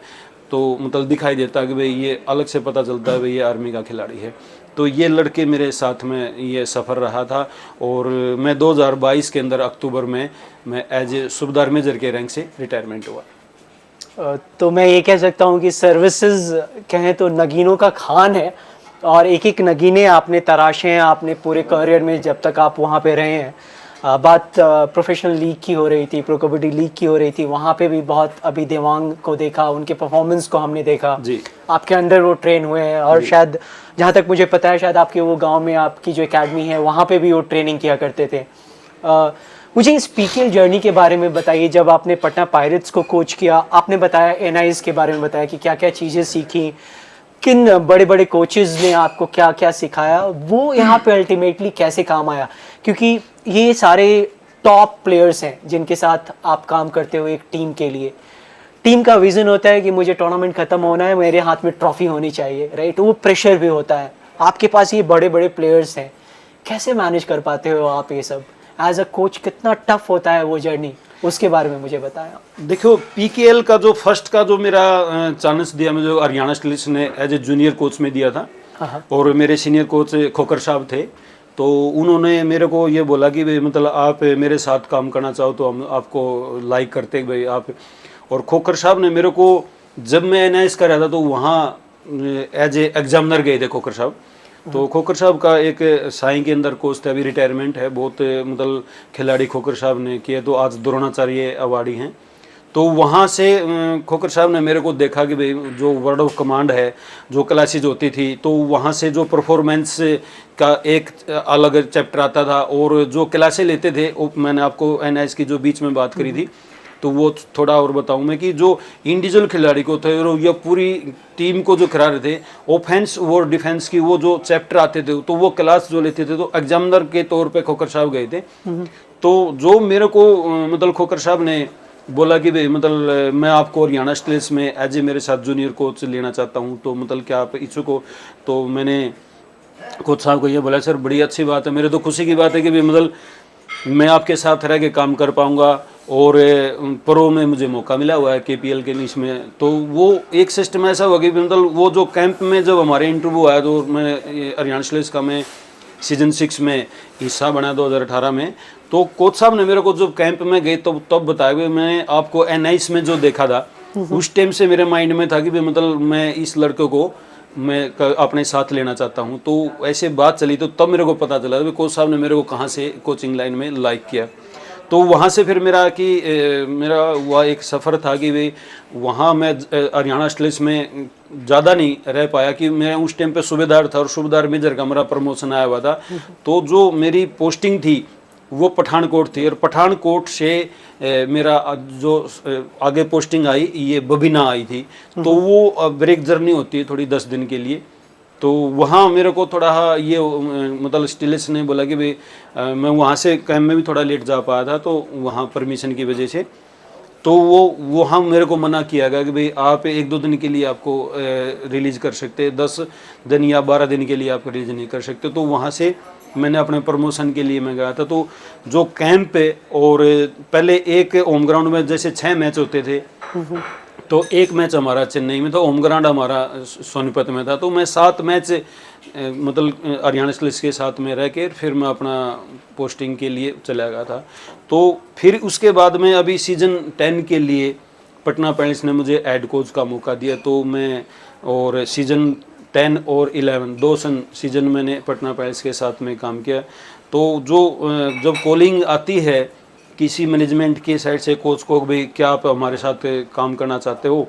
B: तो मतलब दिखाई देता है कि भाई ये अलग से पता चलता है भाई ये आर्मी का खिलाड़ी है। तो ये लड़के मेरे साथ में ये सफ़र रहा था। और मैं 2022 के अंदर अक्टूबर में मैं एज ए सूबेदार मेजर के रैंक से रिटायरमेंट हुआ।
A: तो मैं ये कह सकता हूँ कि सर्विसेज कहें तो नगीनों का खान है, और एक एक नगीने आपने तराशे हैं आपने पूरे करियर में जब तक आप वहाँ पे रहे हैं। बात प्रोफेशनल लीग की हो रही थी, प्रो कबड्डी लीग की हो रही थी, वहाँ पे भी बहुत अभी देवांग को देखा, उनके परफॉर्मेंस को हमने देखा
B: जी।
A: आपके अंडर वो ट्रेन हुए हैं। और शायद जहाँ तक मुझे पता है शायद आपके वो गांव में आपकी जो एकेडमी है वहाँ पे भी वो ट्रेनिंग किया करते थे। मुझे इस पीकेएल जर्नी के बारे में बताइए। जब आपने पटना पायरेट्स को कोच किया, आपने बताया एनआईएस के बारे में बताया कि क्या क्या चीज़ें सीखी, किन बड़े बड़े कोचेज़ ने आपको क्या क्या सिखाया, वो यहाँ पे अल्टीमेटली कैसे काम आया, क्योंकि ये सारे टॉप प्लेयर्स हैं जिनके साथ आप काम करते हो एक टीम के लिए। टीम का विज़न होता है कि मुझे टूर्नामेंट ख़त्म होना है, मेरे हाथ में ट्रॉफी होनी चाहिए, राइट। वो प्रेशर भी होता है, आपके पास ये बड़े बड़े प्लेयर्स हैं, कैसे मैनेज कर पाते हो आप ये सब एज अ कोच? कितना टफ होता है वो जर्नी, उसके बारे में मुझे बताया।
B: देखो, पीकेएल का जो फर्स्ट का जो मेरा चांस दिया मुझे हरियाणा स्टील्स ने एज ए जूनियर कोच में दिया था।
A: हाँ।
B: और मेरे सीनियर कोच खोकर साहब थे, तो उन्होंने मेरे को ये बोला कि भाई मतलब आप मेरे साथ काम करना चाहो तो हम आपको लाइक करते भाई आप। और खोकर साहब ने मेरे को, जब मैं एनआईएस कर रहा था तो वहाँ एज ए एग्जामिनर गए थे खोकर साहब। तो खोकर साहब का एक साई के अंदर कोच थे, अभी रिटायरमेंट है, बहुत मतलब खिलाड़ी खोकर साहब ने किए, तो आज द्रोणाचार्य अवार्डी हैं। तो वहाँ से खोकर साहब ने मेरे को देखा कि भाई जो वर्ड ऑफ कमांड है, जो क्लासेज होती थी, तो वहाँ से जो परफॉर्मेंस का एक अलग चैप्टर आता था। और जो क्लासें लेते थे, वो मैंने आपको एनआईएस की जो बीच में बात करी थी, तो वो थोड़ा और बताऊं मैं कि जो इंडिविजुअल खिलाड़ी को थे और या पूरी टीम को जो करा रहे थे, ऑफेंस और डिफेंस की वो जो चैप्टर आते थे, तो वो क्लास जो लेते थे, तो एग्जामिनर के तौर पे खोकर साहब गए थे। तो जो मेरे को मतलब खोकर साहब ने बोला कि भाई मतलब मैं आपको हरियाणा स्टील्स में एज ए मेरे साथ जूनियर कोच लेना चाहता हूँ, तो मतलब क्या आप इच्छुक हो? तो मैंने कोच साहब को ये बोला, सर बड़ी अच्छी बात है, मेरे तो खुशी की बात है कि भाई मतलब मैं आपके साथ रह के काम कर पाऊंगा। और प्रो में मुझे मौका मिला हुआ है केपीएल के नीच में। तो वो एक सिस्टम ऐसा हुआ कि मतलब वो जो कैंप में जब हमारे इंटरव्यू आया, तो मैं हरियाणा स्टील्स का मैं सीजन 6 में हिस्सा बना 2018 में। तो कोच साहब ने मेरे को जब कैंप में गए तो तब बताया कि मैं आपको एनआईएस में जो देखा था, उस टाइम से मेरे माइंड में था कि मतलब मैं इस लड़के को मैं अपने साथ लेना चाहता हूँ। तो ऐसे बात चली, तो तब मेरे को पता चला कि कोच साहब ने मेरे को कहाँ से कोचिंग लाइन में लाइक किया। तो वहाँ से फिर मेरा वह एक सफ़र था कि भाई वहाँ मैं हरियाणा स्टील्स में ज़्यादा नहीं रह पाया, कि मैं उस टाइम पे सूबेदार था और सूबेदार मेजर का मेरा प्रमोशन आया हुआ था। तो जो मेरी पोस्टिंग थी वो पठानकोट थी, और पठानकोट से मेरा जो आगे पोस्टिंग आई ये बबीना आई थी। तो वो ब्रेक जर्नी होती है थोड़ी 10 दिन के लिए। तो वहाँ मेरे को थोड़ा ये मतलब स्टील्स ने बोला कि भाई मैं वहाँ से कैंप में भी थोड़ा लेट जा पाया था, तो वहाँ परमिशन की वजह से तो वो वहाँ मेरे को मना किया गया कि भाई आप 1-2 दिन के लिए आपको रिलीज़ कर सकते, 10 दिन या 12 दिन के लिए आप रिलीज़ नहीं कर सकते। तो वहाँ से मैंने अपने प्रमोशन के लिए मैं गया था। तो जो कैंप है, और पहले एक होम ग्राउंड में जैसे 6 मैच होते थे, तो एक मैच हमारा चेन्नई में था, होम ग्राउंड हमारा सोनीपत में था। तो मैं 7 मैच मतलब हरियाणा स्टील्स के साथ में रह के फिर मैं अपना पोस्टिंग के लिए चला गया था। तो फिर उसके बाद में अभी सीजन 10 के लिए पटना पायरेट्स ने मुझे हेड कोच का मौका दिया। तो मैं और सीजन 10 और 11 2 सीजन मैंने पटना पायरेट्स के साथ में काम किया। तो जो जब कॉलिंग आती है किसी मैनेजमेंट के साइड से कोच को भाई क्या आप हमारे साथ काम करना चाहते हो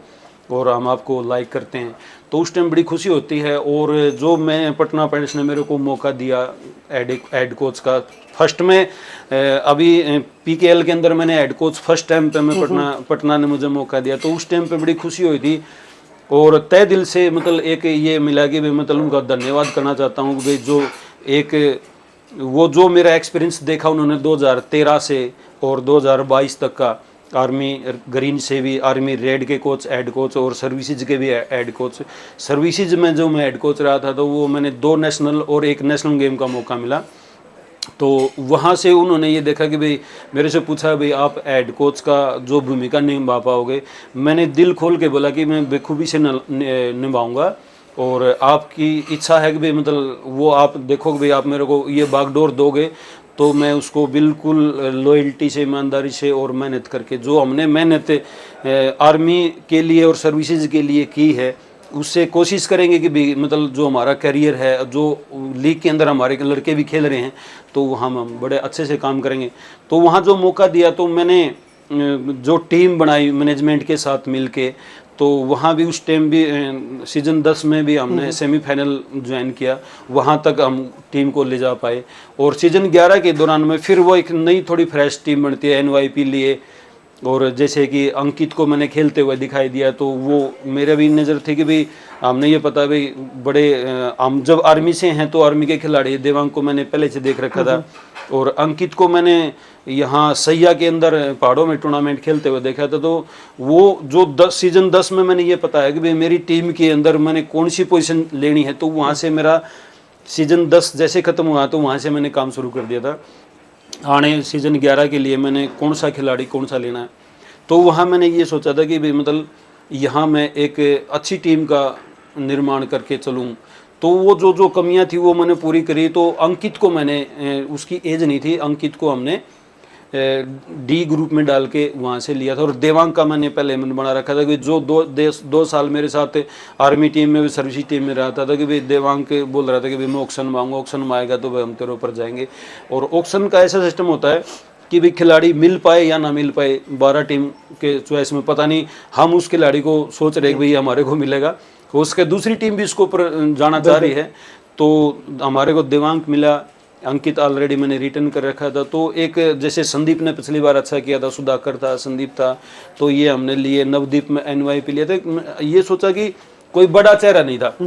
B: और हम आपको लाइक करते हैं, तो उस टाइम बड़ी खुशी होती है। और जो मैं पटना पायरेट्स ने मेरे को मौका दिया हेड कोच का, फर्स्ट में अभी पीकेएल के अंदर मैंने हेड कोच फर्स्ट टाइम पे मैं पटना ने मुझे मौका दिया, तो उस टाइम पे बड़ी खुशी हुई थी। और तय दिल से मतलब एक ये मिला कि भाई मतलब उनका धन्यवाद करना चाहता हूँ कि भाई जो एक वो जो मेरा एक्सपीरियंस देखा उन्होंने 2013 से और 2022 तक का, आर्मी ग्रीन से भी, आर्मी रेड के कोच हेड कोच और सर्विसेज के भी हेड कोच। सर्विसेज में जो मैं हेड कोच रहा था तो वो मैंने 2 नेशनल और 1 नेशनल गेम का मौका मिला। तो वहाँ से उन्होंने ये देखा कि भाई मेरे से पूछा भाई आप हेड कोच का जो भूमिका निभा पाओगे। मैंने दिल खोल के बोला कि मैं बेखूबी से निभाऊंगा और आपकी इच्छा है कि भाई मतलब वो आप देखो कि भाई आप मेरे को ये बागडोर दोगे तो मैं उसको बिल्कुल लॉयल्टी से, ईमानदारी से और मेहनत करके, जो हमने मेहनत आर्मी के लिए और सर्विसेज के लिए की है उससे कोशिश करेंगे कि भी मतलब जो हमारा करियर है, जो लीग के अंदर हमारे लड़के भी खेल रहे हैं तो हम बड़े अच्छे से काम करेंगे। तो वहाँ जो मौका दिया तो मैंने जो टीम बनाई मैनेजमेंट के साथ मिलके, तो वहाँ भी उस टाइम भी सीजन 10 में भी हमने सेमीफाइनल ज्वाइन किया, वहाँ तक हम टीम को ले जा पाए। और सीजन 11 के दौरान में फिर वो एक नई थोड़ी फ्रेश टीम बनती है एनवाईपी लिए, और जैसे कि अंकित को मैंने खेलते हुए दिखाई दिया तो वो मेरे भी नज़र थी कि भाई हमने ये पता भाई बड़े हम जब आर्मी से हैं तो आर्मी के खिलाड़ी देवांग को मैंने पहले से देख रखा था, और अंकित को मैंने यहाँ सैया के अंदर पहाड़ों में टूर्नामेंट खेलते हुए देखा था। तो वो जो सीजन 10 में मैंने ये पता है कि भाई मेरी टीम के अंदर मैंने कौन सी पोजीशन लेनी है, तो वहाँ से मेरा सीजन 10 जैसे ख़त्म हुआ तो वहाँ से मैंने काम शुरू कर दिया था। आने सीजन 11 के लिए मैंने कौन सा खिलाड़ी कौन सा लेना है, तो वहाँ मैंने ये सोचा था कि भाई मतलब यहाँ मैं एक अच्छी टीम का निर्माण करके चलूँ। तो वो जो कमियाँ थी वो मैंने पूरी करी। तो अंकित को मैंने, उसकी एज नहीं थी, अंकित को हमने डी ग्रुप में डाल के वहाँ से लिया था। और देवांग का मैंने पहले मन बना रखा था कि जो 2 साल मेरे साथ आर्मी टीम में भी सर्विस टीम में रहता था कि भाई देवांग के बोल रहा था कि भाई मैं ऑक्शन मांगूंगा, ऑक्शन में आएगा तो भाई हम तेरे ऊपर जाएंगे। और ऑक्शन का ऐसा सिस्टम होता है कि भाई खिलाड़ी मिल पाए या ना मिल पाए, 12 टीम के चॉइस में, पता नहीं हम उस खिलाड़ी को सोच रहे कि भाई हमारे को मिलेगा, तो उसके दूसरी टीम भी इसको ऊपर जाना चाह रही है। तो हमारे को देवांग मिला, अंकित ऑलरेडी मैंने रिटर्न कर रखा था। तो एक जैसे संदीप ने पिछली बार अच्छा किया था, सुधाकर था, संदीप था, तो ये हमने लिए। नवदीप में एनवाईपी लिया था। ये सोचा कि कोई बड़ा चेहरा नहीं था,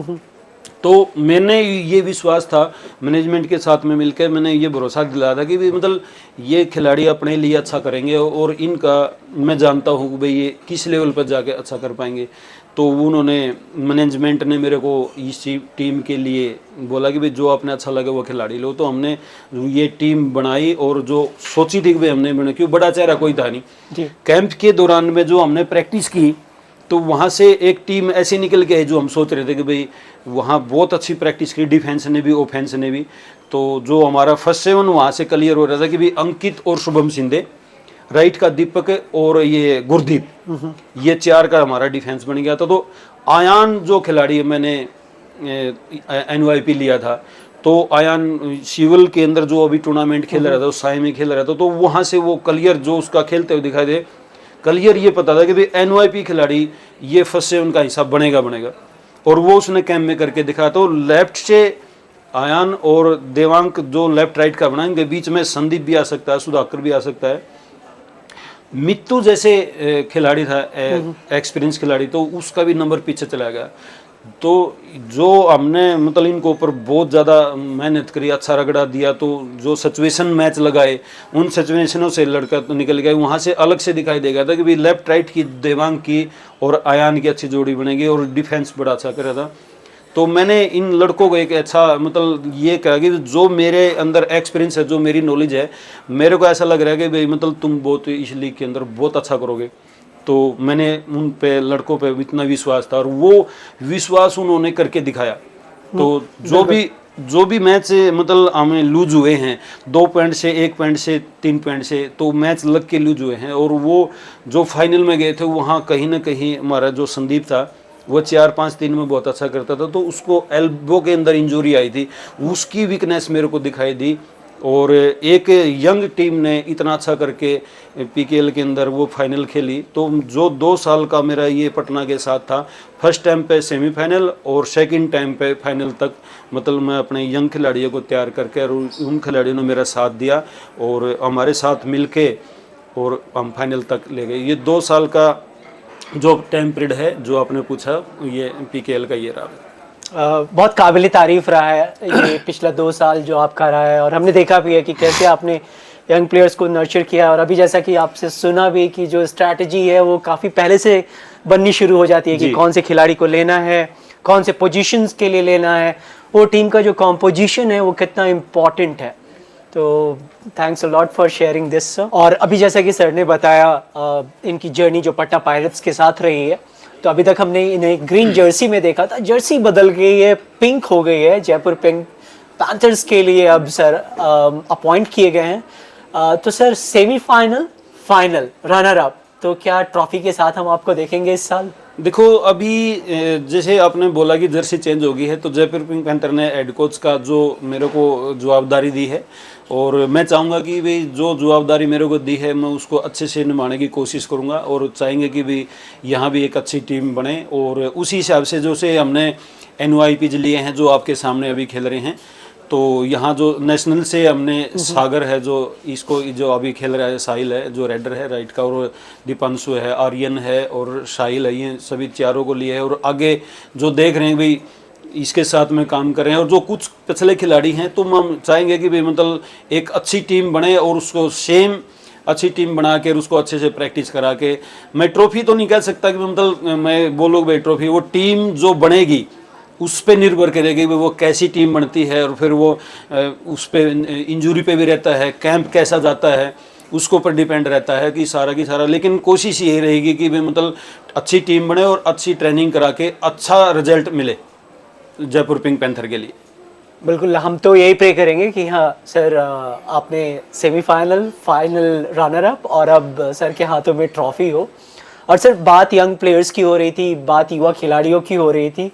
B: तो मैंने ये विश्वास था मैनेजमेंट के साथ में मिलकर, मैंने ये भरोसा दिलाया था कि भाई मतलब ये खिलाड़ी अपने लिए अच्छा करेंगे और इनका मैं जानता हूँ कि भाई ये किस लेवल पर जाके अच्छा कर पाएंगे। तो उन्होंने, मैनेजमेंट ने मेरे को इस टीम के लिए बोला कि भाई जो आपने अच्छा लगे वो खिलाड़ी लो। तो हमने ये टीम बनाई और जो सोची थी कि भाई हमने बनाई, क्यों बड़ा चेहरा कोई था नहीं। कैंप के दौरान में जो हमने प्रैक्टिस की तो वहाँ से एक टीम ऐसी निकल के है जो हम सोच रहे थे कि भाई वहाँ बहुत अच्छी प्रैक्टिस की, डिफेंस ने भी ऑफेंस ने भी। तो जो हमारा फर्स्ट 7 वहाँ से क्लियर हो रहा था कि भाई अंकित और शुभम सिंधे, राइट का दीपक और ये गुरदीप, ये 4 का हमारा डिफेंस बन गया था। तो आयान जो खिलाड़ी मैंने एनवाईपी लिया था, तो आयान सिविल के अंदर जो अभी टूर्नामेंट खेल रहा था, उस साय में खेल रहा था, तो वहाँ से वो क्लियर जो उसका खेलते हुए दिखाई दे, क्लियर ये पता था कि भाई एनवाईपी खिलाड़ी ये फर्स्ट 7 का हिस्सा बनेगा। और वो उसने कैम्प में करके दिखाया। तो लेफ्ट से आयान और देवांग जो लेफ्ट राइट का बनाएंगे, बीच में संदीप भी आ सकता है, सुधाकर भी आ सकता है, मित्तू जैसे खिलाड़ी था एक्सपीरियंस खिलाड़ी, तो उसका भी नंबर पीछे चला गया। तो जो हमने मतलब इनको ऊपर बहुत ज़्यादा मेहनत करी, अच्छा रगड़ा दिया, तो जो सिचुएशन मैच लगाए उन सिचुएशनों से लड़का तो निकल गया। वहाँ से अलग से दिखाई देगा था कि भाई लेफ्ट राइट की देवांग की और आयान की अच्छी जोड़ी बनेगी और डिफेंस बड़ा अच्छा कर रहा था। तो मैंने इन लड़कों को एक अच्छा मतलब ये कहा कि जो मेरे अंदर एक्सपीरियंस है, जो मेरी नॉलेज है, मेरे को ऐसा लग रहा है कि भाई मतलब तुम बहुत इस लीग के अंदर बहुत अच्छा करोगे। तो मैंने उन पे लड़कों पे इतना विश्वास था और वो विश्वास उन्होंने करके दिखाया। तो जो भी मैच मतलब हमें लूज हुए हैं 2 पॉइंट से, 1 पॉइंट से, 3 पॉइंट से, तो मैच लग के लूज हुए हैं। और वो जो फाइनल में गए थे वहाँ कहीं ना कहीं हमारा जो संदीप था वो 4-5-3 में बहुत अच्छा करता था, तो उसको एल्बो के अंदर इंजरी आई थी, उसकी वीकनेस मेरे को दिखाई दी। और एक यंग टीम ने इतना अच्छा करके पीकेएल के अंदर वो फाइनल खेली। तो जो 2 साल का मेरा ये पटना के साथ था, फर्स्ट टाइम पे सेमीफाइनल और सेकंड टाइम पे फाइनल तक, मतलब मैं अपने यंग खिलाड़ियों को तैयार करके और उन खिलाड़ियों ने मेरा साथ दिया और हमारे साथ मिलके और हम फाइनल तक ले गए। ये 2 साल का जो टाइम पीरियड है जो आपने पूछा, ये पीकेएल का ये रहा।
A: बहुत काबिल तारीफ रहा है ये पिछला 2 साल जो आपका रहा है, और हमने देखा भी है कि कैसे आपने यंग प्लेयर्स को नर्चर किया। और अभी जैसा कि आपसे सुना भी कि जो स्ट्रैटेजी है वो काफ़ी पहले से बननी शुरू हो जाती है कि कौन से खिलाड़ी को लेना है, कौन से पोजीशंस के लिए लेना है, वो टीम का जो कॉम्पोजिशन है वो कितना इम्पॉर्टेंट है। तो thanks a lot for sharing this sir. और अभी जैसा कि सर ने बताया इनकी जर्नी जो पटना पायरेट्स के साथ रही है, तो अभी तक हमने इन्हें ग्रीन जर्सी में देखा था, जर्सी बदल गई है, पिंक हो गई है, जयपुर पिंक पैंथर्स के लिए अब सर अपॉइंट किए गए हैं। तो sir semifinal, final, runner up, तो क्या ट्रॉफी के साथ हम आपको देखेंगे इस साल?
B: देखो अभी जैसे आपने बोला कि जर्सी चेंज हो गई है, तो जयपुर पिंक पैंथर ने हेड कोच का जो मेरे को जवाबदारी दी है, और मैं चाहूँगा कि भाई जो जवाबदारी मेरे को दी है मैं उसको अच्छे से निभाने की कोशिश करूँगा, और चाहेंगे कि भाई यहाँ भी एक अच्छी टीम बने। और उसी हिसाब से जो से हमने NYPs लिए हैं जो आपके सामने अभी खेल रहे हैं, तो यहाँ जो नेशनल से हमने सागर है जो इसको जो अभी खेल रहा है, साहिल है जो रेडर है राइट का, और दीपांशु है, आर्यन है और साहिल है, ये सभी चारों को लिए है। और आगे जो देख रहे हैं भाई इसके साथ में काम कर रहे हैं, और जो कुछ पिछले खिलाड़ी हैं, तो हम चाहेंगे कि भाई मतलब एक अच्छी टीम बने और उसको सेम अच्छी टीम बना के उसको अच्छे से प्रैक्टिस करा के, मैं ट्रॉफी तो नहीं कह सकता कि मतलब मैं बोलूँ भाई ट्रॉफी, वो टीम जो बनेगी उस पे निर्भर करेगी वो कैसी टीम बनती है, और फिर वो उस पे इंजरी पे भी रहता है, कैंप कैसा जाता है उसको पर डिपेंड रहता है कि सारा की सारा। लेकिन कोशिश ये रहेगी कि भाई मतलब अच्छी टीम बने और अच्छी ट्रेनिंग करा के अच्छा रिजल्ट मिले जयपुर पिंक पैंथर के लिए।
A: बिल्कुल, हम तो यही प्रे करेंगे कि हाँ सर, आपने सेमीफाइनल, फाइनल, रनर अप और अब सर के हाथों में ट्रॉफी हो। और सर बात यंग प्लेयर्स की हो रही थी, बात युवा खिलाड़ियों की हो रही थी,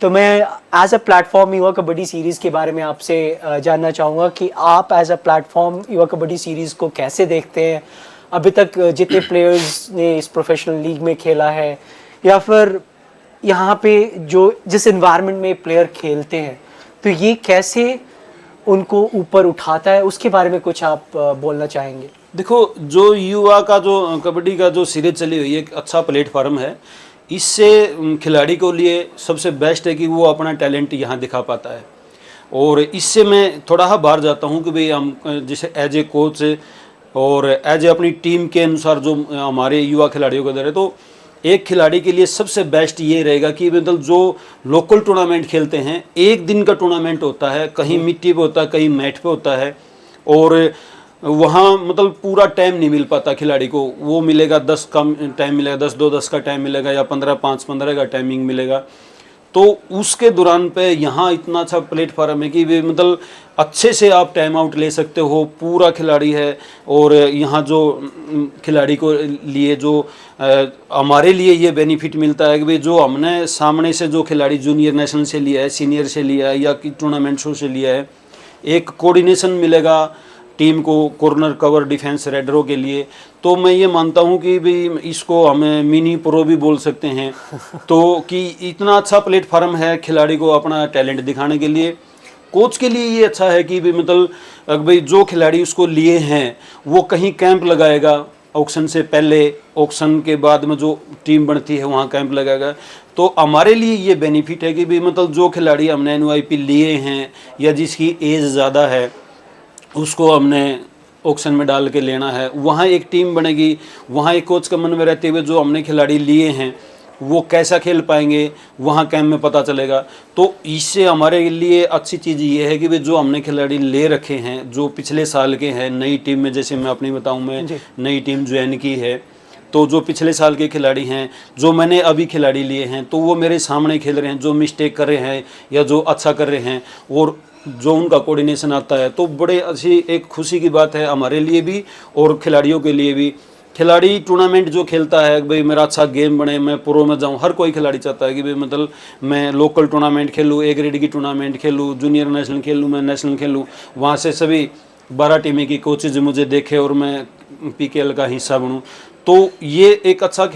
A: तो मैं एज अ प्लेटफॉर्म युवा कबड्डी सीरीज़ के बारे में आपसे जानना चाहूँगा कि आप एज अ प्लेटफॉर्म युवा कबड्डी सीरीज़ को कैसे देखते हैं? अभी तक जितने प्लेयर्स ने इस प्रोफेशनल लीग में खेला है, या फिर यहाँ पे जो जिस इन्वायरमेंट में प्लेयर खेलते हैं, तो ये कैसे उनको ऊपर उठाता है, उसके बारे में कुछ आप बोलना चाहेंगे?
B: देखो जो युवा का जो कबड्डी का जो सीरीज चली हुई है एक अच्छा प्लेटफार्म है, इससे खिलाड़ी को लिए सबसे बेस्ट है कि वो अपना टैलेंट यहाँ दिखा पाता है। और इससे मैं थोड़ा बाहर जाता हूँ कि भाई हम जैसे एज ए कोच और एज ए अपनी टीम के अनुसार जो हमारे युवा खिलाड़ियों को दे रहे, तो एक खिलाड़ी के लिए सबसे बेस्ट ये रहेगा कि मतलब जो लोकल टूर्नामेंट खेलते हैं, एक दिन का टूर्नामेंट होता है, कहीं मिट्टी पे होता है, कहीं मैट पे होता है, और वहाँ मतलब पूरा टाइम नहीं मिल पाता खिलाड़ी को, वो मिलेगा 10 कम टाइम मिलेगा, 10-2-10 का टाइम मिलेगा या 15-5-15 का टाइमिंग मिलेगा। तो उसके दौरान पे यहाँ इतना अच्छा प्लेटफार्म है कि वे मतलब अच्छे से आप टाइम आउट ले सकते हो, पूरा खिलाड़ी है। और यहाँ जो खिलाड़ी को लिए जो हमारे लिए ये बेनिफिट मिलता है कि भाई जो हमने सामने से जो खिलाड़ी जूनियर नेशनल से लिया है, सीनियर से लिया है या कि टूर्नामेंट शो से लिया है, एक कोऑर्डिनेशन मिलेगा टीम को, कॉर्नर कवर डिफेंस रेडरों के लिए। तो मैं ये मानता हूँ कि भाई इसको हमें मिनी प्रो भी बोल सकते हैं, तो कि इतना अच्छा प्लेटफार्म है खिलाड़ी को अपना टैलेंट दिखाने के लिए। कोच के लिए ये अच्छा है कि भाई मतलब भाई जो खिलाड़ी उसको लिए हैं वो कहीं कैंप लगाएगा, ऑक्शन से पहले, ऑक्शन के बाद में जो टीम बनती है वहाँ कैंप लगाएगा। तो हमारे लिए ये बेनिफिट है कि भाई मतलब जो खिलाड़ी हमने NYP लिए हैं या जिसकी एज ज़्यादा है उसको हमने ऑक्शन में डाल के लेना है, वहाँ एक टीम बनेगी, वहाँ एक कोच के मन में रहते हुए जो हमने खिलाड़ी लिए हैं वो कैसा खेल पाएंगे वहाँ कैंप में पता चलेगा। तो इससे हमारे लिए अच्छी चीज़ ये है कि वे जो हमने खिलाड़ी ले रखे हैं जो पिछले साल के हैं, नई टीम में जैसे मैं अपनी बताऊँ, मैं नई टीम ज्वाइन की है, तो जो पिछले साल के खिलाड़ी हैं जो मैंने अभी खिलाड़ी लिए हैं तो वो मेरे सामने खेल रहे हैं, जो मिस्टेक कर रहे हैं या जो अच्छा कर रहे हैं और जो उनका कोऑर्डिनेशन आता है, तो बड़े अच्छी एक खुशी की बात है हमारे लिए भी और खिलाड़ियों के लिए भी। खिलाड़ी टूर्नामेंट जो खेलता है भाई मेरा अच्छा गेम बने, मैं प्रो में जाऊं, हर कोई खिलाड़ी चाहता है कि भाई मतलब मैं लोकल टूर्नामेंट खेलूँ, ए ग्रेड की टूर्नामेंट खेलूँ, जूनियर नेशनल खेलूँ, मैं नेशनल खेलूँ, वहाँ से सभी 12 टीमें की कोचेज मुझे देखे और मैं PKL का हिस्सा बनूं, तो ये एक अच्छा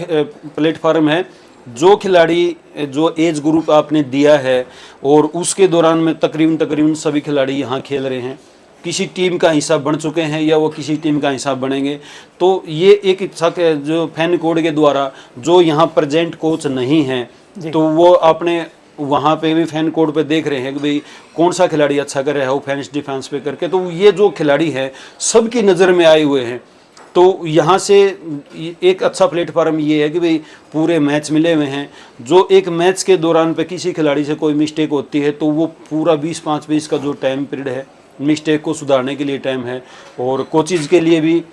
B: प्लेटफार्म है। जो खिलाड़ी जो एज ग्रुप आपने दिया है और उसके दौरान में तकरीबन सभी खिलाड़ी यहाँ खेल रहे हैं, किसी टीम का हिस्सा बन चुके हैं या वो किसी टीम का हिस्सा बनेंगे। तो ये एक इच्छा जो फैन कोड के द्वारा जो यहाँ प्रेजेंट कोच नहीं है, तो वो अपने वहाँ पे भी फैन कोड पे देख रहे हैं कि भाई कौन सा खिलाड़ी अच्छा कर रहा है ऑफेंस डिफेंस पे करके। तो ये जो खिलाड़ी है सबकी नज़र में आए हुए हैं। तो यहाँ से एक अच्छा प्लेटफार्म ये है कि भाई पूरे मैच मिले हुए हैं। जो एक मैच के दौरान पे किसी खिलाड़ी से कोई मिस्टेक होती है तो वो पूरा 20-20 का जो टाइम पीरियड है मिस्टेक को सुधारने के लिए टाइम है। और कोचेज़ के लिए भी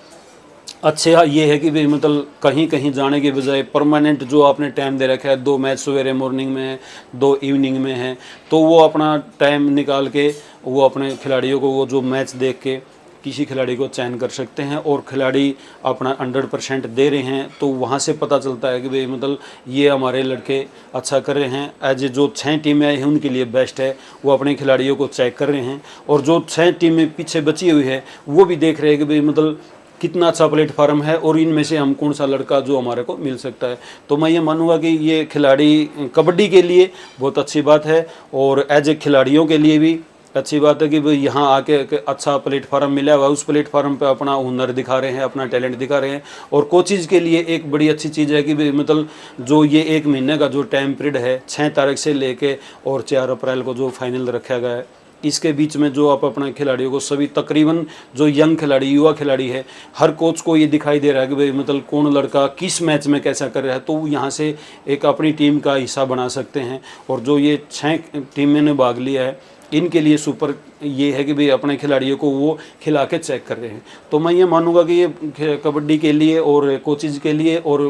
B: अच्छे ये है कि भाई मतलब कहीं कहीं जाने के बजाय परमानेंट जो आपने टाइम दे रखा है, 2 मैच सवेरे मॉर्निंग में है, 2 इवनिंग में है, तो वो अपना टाइम निकाल के वो अपने खिलाड़ियों को वो जो मैच देख के किसी खिलाड़ी को चयन कर सकते हैं। और खिलाड़ी अपना 100% दे रहे हैं तो वहाँ से पता चलता है कि भाई मतलब ये हमारे लड़के अच्छा कर रहे हैं। एज जो 6 टीमें आई हैं उनके लिए बेस्ट है, वो अपने खिलाड़ियों को चेक कर रहे हैं। और जो 6 टीमें पीछे बची हुई है वो भी देख रहे हैं कि भाई मतलब कितना अच्छा प्लेटफार्म है और इनमें से हम कौन सा लड़का जो हमारे को मिल सकता है। तो मैं ये मानूंगा कि ये खिलाड़ी कबड्डी के लिए बहुत अच्छी बात है और एज ए खिलाड़ियों के लिए भी अच्छी बात है कि भाई यहाँ आके अच्छा प्लेटफार्म मिला हुआ, उस प्लेटफार्म पे अपना हुनर दिखा रहे हैं, अपना टैलेंट दिखा रहे हैं। और कोचेज़ के लिए एक बड़ी अच्छी चीज़ है कि भाई मतलब जो ये 1 महीने का जो टाइम पीरियड है 6 तारीख से लेके और 4 अप्रैल को जो फाइनल रखा गया है, इसके बीच में जो आप अपने खिलाड़ियों को सभी तकरीबन जो यंग खिलाड़ी युवा खिलाड़ी है, हर कोच को ये दिखाई दे रहा है कि भाई मतलब कौन लड़का किस मैच में कैसा कर रहा है, तो यहाँ से एक अपनी टीम का हिस्सा बना सकते हैं। और जो ये 6 टीमें ने भाग लिया है इनके लिए सुपर ये है कि भाई अपने खिलाड़ियों को वो खिला के चेक कर रहे हैं। तो मैं ये मानूंगा कि ये कबड्डी के लिए और कोचेज़ के लिए और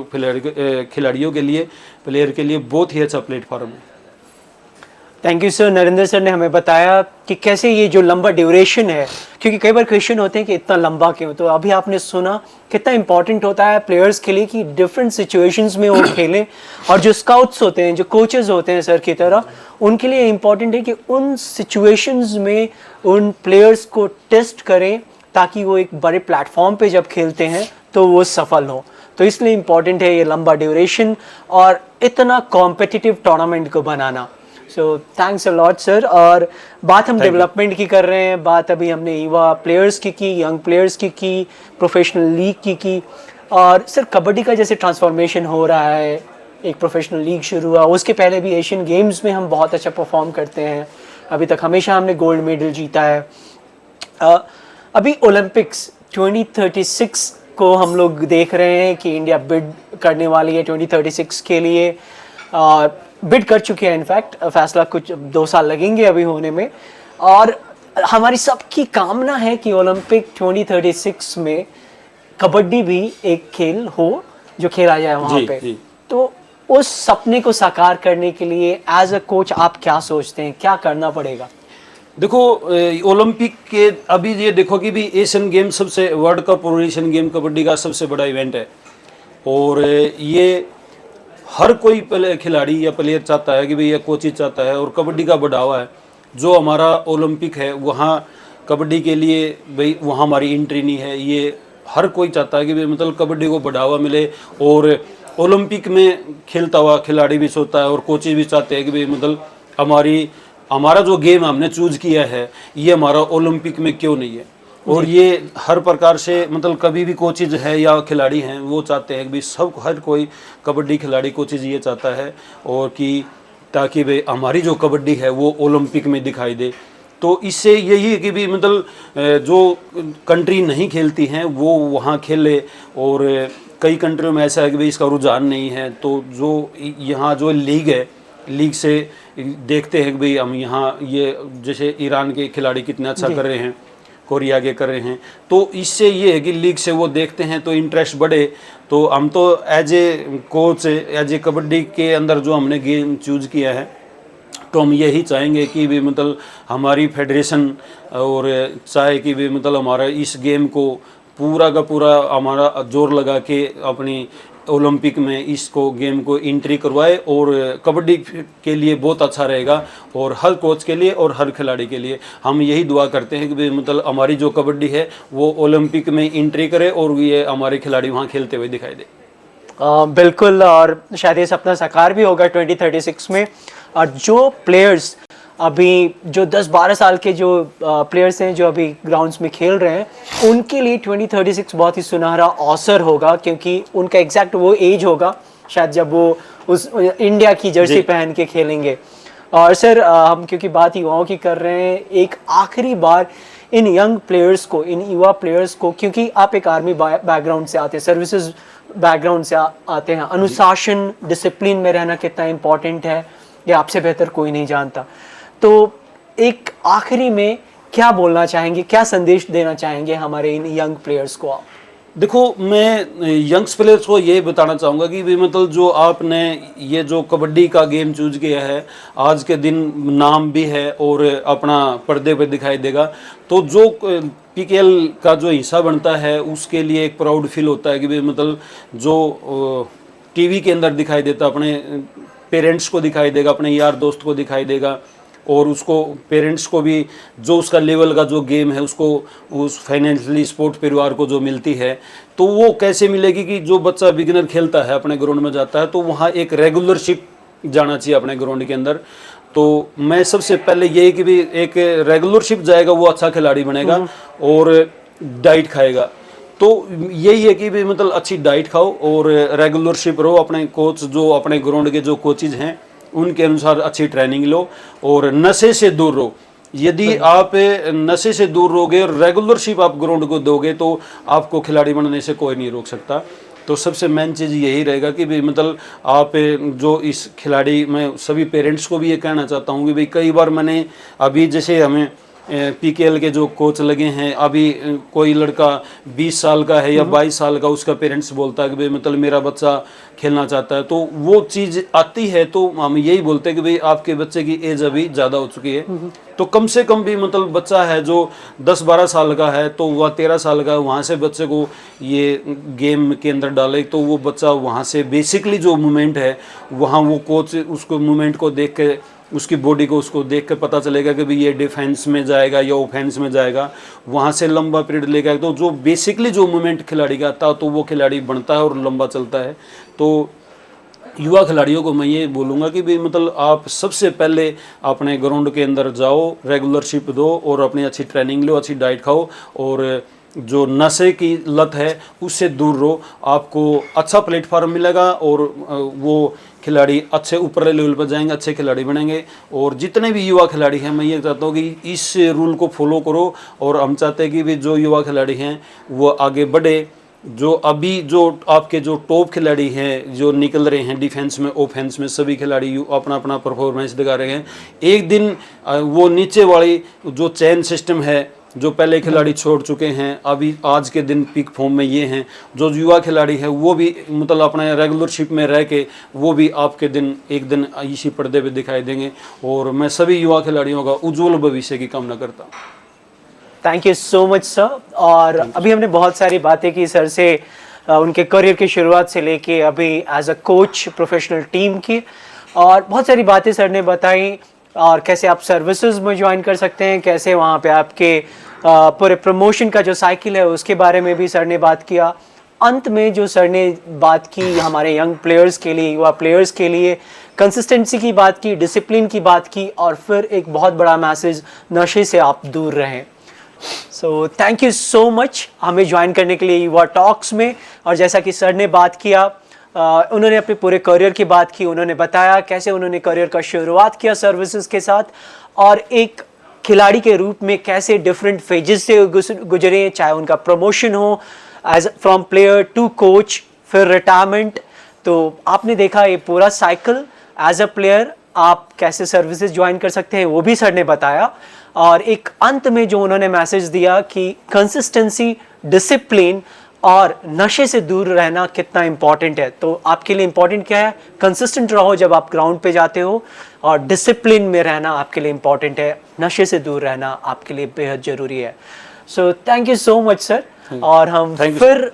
B: खिलाड़ियों के लिए प्लेयर के लिए बहुत ही अच्छा प्लेटफॉर्म है।
A: Thank you sir. Narendra sir ने हमें बताया कि कैसे ये जो लंबा ड्यूरेशन है, क्योंकि कई बार क्वेश्चन होते हैं कि इतना लंबा क्यों, तो अभी आपने सुना कितना इंपॉर्टेंट होता है प्लेयर्स के लिए कि डिफरेंट सिचुएशंस में वो खेलें। और जो स्काउट्स होते हैं, जो कोचेस होते हैं सर की तरह, उनके लिए इम्पॉर्टेंट है कि उन सिचुएशंस में उन प्लेयर्स को टेस्ट करें ताकि वो एक बड़े प्लेटफॉर्म पे जब खेलते हैं तो वो सफल हो। तो इसलिए इम्पॉर्टेंट है ये लंबा ड्यूरेशन और इतना कॉम्पिटिटिव टूर्नामेंट को बनाना। So thanks a lot sir. और बात हम डेवलपमेंट की कर रहे हैं, बात अभी हमने युवा प्लेयर्स की, यंग प्लेयर्स की, प्रोफेशनल लीग की। और सर कबड्डी का जैसे ट्रांसफॉर्मेशन हो रहा है, एक प्रोफेशनल लीग शुरू हुआ, उसके पहले भी एशियन गेम्स में हम बहुत अच्छा परफॉर्म करते हैं, अभी तक हमेशा हमने गोल्ड मेडल जीता है। अभी ओलंपिक्स 2036 को हम लोग देख रहे हैं कि इंडिया बिड करने वाली है 2036 के लिए, बिड कर चुके हैं। इनफैक्ट फैसला कुछ 2 साल लगेंगे अभी होने में। और हमारी सबकी कामना है कि ओलंपिक 2036 में कबड्डी भी एक खेल हो जो खेला जाए वहाँ पे। तो उस सपने को साकार करने के लिए एज अ कोच आप क्या सोचते हैं, क्या करना पड़ेगा?
B: देखो ओलंपिक के अभी ये देखो कि भी एशियन गेम सबसे वर्ल्ड कप और एशियन गेम कबड्डी का सबसे बड़ा इवेंट है। और ये हर कोई खिलाड़ी या प्लेयर चाहता है कि भाई या कोच चाहता है और कबड्डी का बढ़ावा है। जो हमारा ओलंपिक है वहाँ कबड्डी के लिए भाई वहाँ हमारी एंट्री नहीं है, ये हर कोई चाहता है कि भाई मतलब कबड्डी को बढ़ावा मिले। और ओलंपिक में खेलता हुआ खिलाड़ी भी सोचता है और कोचेज भी चाहते हैं कि भाई मतलब हमारा जो गेम हमने चूज किया है ये हमारा ओलंपिक में क्यों नहीं है। और ये हर प्रकार से मतलब कभी भी कोचेज है या खिलाड़ी हैं वो चाहते हैं कि सब हर कोई कबड्डी खिलाड़ी कोचेज ये चाहता है और कि ताकि भाई हमारी जो कबड्डी है वो ओलंपिक में दिखाई दे। तो इससे यही है कि भी मतलब जो कंट्री नहीं खेलती हैं वो वहाँ खेले। और कई कंट्रियों में ऐसा है कि भाई इसका रुझान नहीं है, तो जो यहाँ जो लीग है लीग से देखते हैं कि भाई हम यहाँ ये जैसे ईरान के खिलाड़ी कितना अच्छा कर रहे हैं, कोरिया के कर रहे हैं, तो इससे ये है कि लीग से वो देखते हैं तो इंटरेस्ट बढ़े। तो हम तो as a coach as a kabaddi के अंदर जो हमने गेम चूज किया है तो हम यही चाहेंगे कि भी मतलब हमारी फेडरेशन और चाहे कि भी मतलब हमारा इस गेम को पूरा का पूरा हमारा जोर लगा के अपनी ओलंपिक में इसको गेम को एंट्री करवाए, और कबड्डी के लिए बहुत अच्छा रहेगा, और हर कोच के लिए और हर खिलाड़ी के लिए हम यही दुआ करते हैं कि भाई मतलब हमारी जो कबड्डी है वो ओलंपिक में एंट्री करे और ये हमारे खिलाड़ी वहाँ खेलते हुए दिखाई दे।
A: बिल्कुल, और शायद ये सपना साकार भी होगा 2036 में। और जो प्लेयर्स अभी जो 10-12 साल के जो प्लेयर्स हैं जो अभी ग्राउंड्स में खेल रहे हैं, उनके लिए 2036 बहुत ही सुनहरा अवसर होगा, क्योंकि उनका एग्जैक्ट वो एज होगा शायद जब वो उस इंडिया की जर्सी पहन के खेलेंगे। और सर हम क्योंकि बात युवाओं की कर रहे हैं, एक आखिरी बार इन यंग प्लेयर्स को, इन युवा प्लेयर्स को, क्योंकि आप एक आर्मी बैकग्राउंड से आते हैं, सर्विसेज बैकग्राउंड से आते हैं, अनुशासन डिसिप्लिन में रहना कितना इम्पोर्टेंट है ये आपसे बेहतर कोई नहीं जानता। तो एक आखिरी में क्या बोलना चाहेंगे, क्या संदेश देना चाहेंगे हमारे इन यंग प्लेयर्स को आप?
B: देखो, मैं यंग्स प्लेयर्स को ये बताना चाहूँगा कि भाई मतलब जो आपने ये जो कबड्डी का गेम चूज किया है, आज के दिन नाम भी है और अपना पर्दे पे दिखाई देगा, तो जो पीकेएल का जो हिस्सा बनता है उसके लिए एक प्राउड फील होता है कि भाई मतलब जो टीवी के अंदर दिखाई देता, अपने पेरेंट्स को दिखाई देगा, अपने यार दोस्त को दिखाई देगा, और उसको पेरेंट्स को भी जो उसका लेवल का जो गेम है उसको उस फाइनेंशियली स्पोर्ट परिवार को जो मिलती है, तो वो कैसे मिलेगी कि जो बच्चा बिगिनर खेलता है अपने ग्राउंड में जाता है तो वहाँ एक रेगुलरशिप जाना चाहिए अपने ग्राउंड के अंदर। तो मैं सबसे पहले यही कि भी एक रेगुलरशिप जाएगा वो अच्छा खिलाड़ी बनेगा और डाइट खाएगा। तो यही है कि भी मतलब अच्छी डाइट खाओ और रेगुलरशिप रहो, अपने कोच जो अपने ग्राउंड के जो कोचेज हैं उनके अनुसार अच्छी ट्रेनिंग लो और नशे से दूर रहो। यदि आप नशे से दूर रहोगे और रेगुलरशिप आप ग्राउंड को दोगे तो आपको खिलाड़ी बनने से कोई नहीं रोक सकता। तो सबसे मेन चीज़ यही रहेगा कि भाई मतलब आप जो इस खिलाड़ी, मैं सभी पेरेंट्स को भी ये कहना चाहता हूँ कि भाई कई बार मैंने अभी जैसे हमें पीकेएल के जो कोच लगे हैं, अभी कोई लड़का 20 साल का है या 22 साल का, उसका पेरेंट्स बोलता है कि भाई मतलब मेरा बच्चा खेलना चाहता है, तो वो चीज़ आती है तो हम यही बोलते हैं कि भाई आपके बच्चे की एज अभी ज़्यादा हो चुकी है, तो कम से कम भी मतलब बच्चा है जो 10-12 साल का है तो वह 13 साल का, वहाँ से बच्चे को ये गेम के अंदर डाले तो वो बच्चा वहाँ से बेसिकली जो मूवमेंट है वहाँ वो कोच उसको मूवमेंट को देख के, उसकी बॉडी को उसको देख कर पता चलेगा कि भाई ये डिफेंस में जाएगा या ऑफेंस में जाएगा, वहाँ से लंबा पीरियड लेकर, तो जो बेसिकली जो मूवमेंट खिलाड़ी का आता है तो वो खिलाड़ी बनता है और लंबा चलता है। तो युवा खिलाड़ियों को मैं ये बोलूँगा कि भाई मतलब आप सबसे पहले अपने ग्राउंड के अंदर जाओ, रेगुलरशिप दो और अपनी अच्छी ट्रेनिंग लो, अच्छी डाइट खाओ और जो नशे की लत है उससे दूर रहो, आपको अच्छा प्लेटफॉर्म मिलेगा और वो खिलाड़ी अच्छे ऊपर लेवल पर जाएंगे, अच्छे खिलाड़ी बनेंगे। और जितने भी युवा खिलाड़ी हैं मैं ये चाहता हूँ कि इस रूल को फॉलो करो और हम चाहते हैं कि भी जो युवा खिलाड़ी हैं वो आगे बढ़े। जो अभी जो आपके जो टॉप खिलाड़ी हैं जो निकल रहे हैं डिफेंस में, ऑफेंस में, सभी खिलाड़ी अपना अपना परफॉर्मेंस दिखा रहे हैं। एक दिन वो नीचे वाली जो चैन सिस्टम है, जो पहले खिलाड़ी छोड़ चुके हैं, अभी आज के दिन पीक फॉर्म में ये हैं, जो युवा खिलाड़ी है वो भी मतलब अपने रेगुलरशिप में रह के वो भी आपके दिन एक दिन इसी पर्दे पे दिखाई देंगे। और मैं सभी युवा खिलाड़ियों का उज्जवल भविष्य की कामना करता हूँ।
A: Thank you so much sir. और अभी हमने बहुत सारी बातें की सर से, उनके करियर की शुरुआत से लेके अभी as a coach professional team की, और बहुत सारी बातें सर ने बताई, और कैसे आप सर्विसेज में ज्वाइन कर सकते हैं, कैसे वहाँ पे आपके पूरे प्रमोशन का जो साइकिल है उसके बारे में भी सर ने बात किया। अंत में जो सर ने बात की हमारे यंग प्लेयर्स के लिए, युवा प्लेयर्स के लिए, कंसिस्टेंसी की बात की, डिसिप्लिन की बात की, और फिर एक बहुत बड़ा मैसेज, नशे से आप दूर रहें। So thank you so much हमें ज्वाइन करने के लिए युवा टॉक्स में। और जैसा कि सर ने बात किया, उन्होंने अपने पूरे करियर की बात की, उन्होंने बताया कैसे उन्होंने करियर का शुरुआत किया सर्विसेज के साथ, और एक खिलाड़ी के रूप में कैसे डिफरेंट फेजेस से गुजरे, चाहे उनका प्रमोशन हो as from player to coach, फिर रिटायरमेंट। तो आपने देखा ये पूरा साइकिल, एज अ प्लेयर आप कैसे सर्विसेज ज्वाइन कर सकते हैं वो भी सर ने बताया। और एक अंत में जो उन्होंने मैसेज दिया कि कंसिस्टेंसी, डिसिप्लिन और नशे से दूर रहना कितना इंपॉर्टेंट है। तो आपके लिए इंपॉर्टेंट क्या है? कंसिस्टेंट रहो जब आप ग्राउंड पे जाते हो, और डिसिप्लिन में रहना आपके लिए इंपॉर्टेंट है, नशे से दूर रहना आपके लिए बेहद ज़रूरी है। So thank you so much sir. और हम
B: Thank you,
A: फिर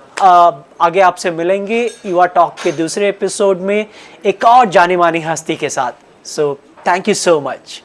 A: आगे आपसे मिलेंगे युवा टॉक के दूसरे एपिसोड में एक और जानी मानी हस्ती के साथ। So thank you so much.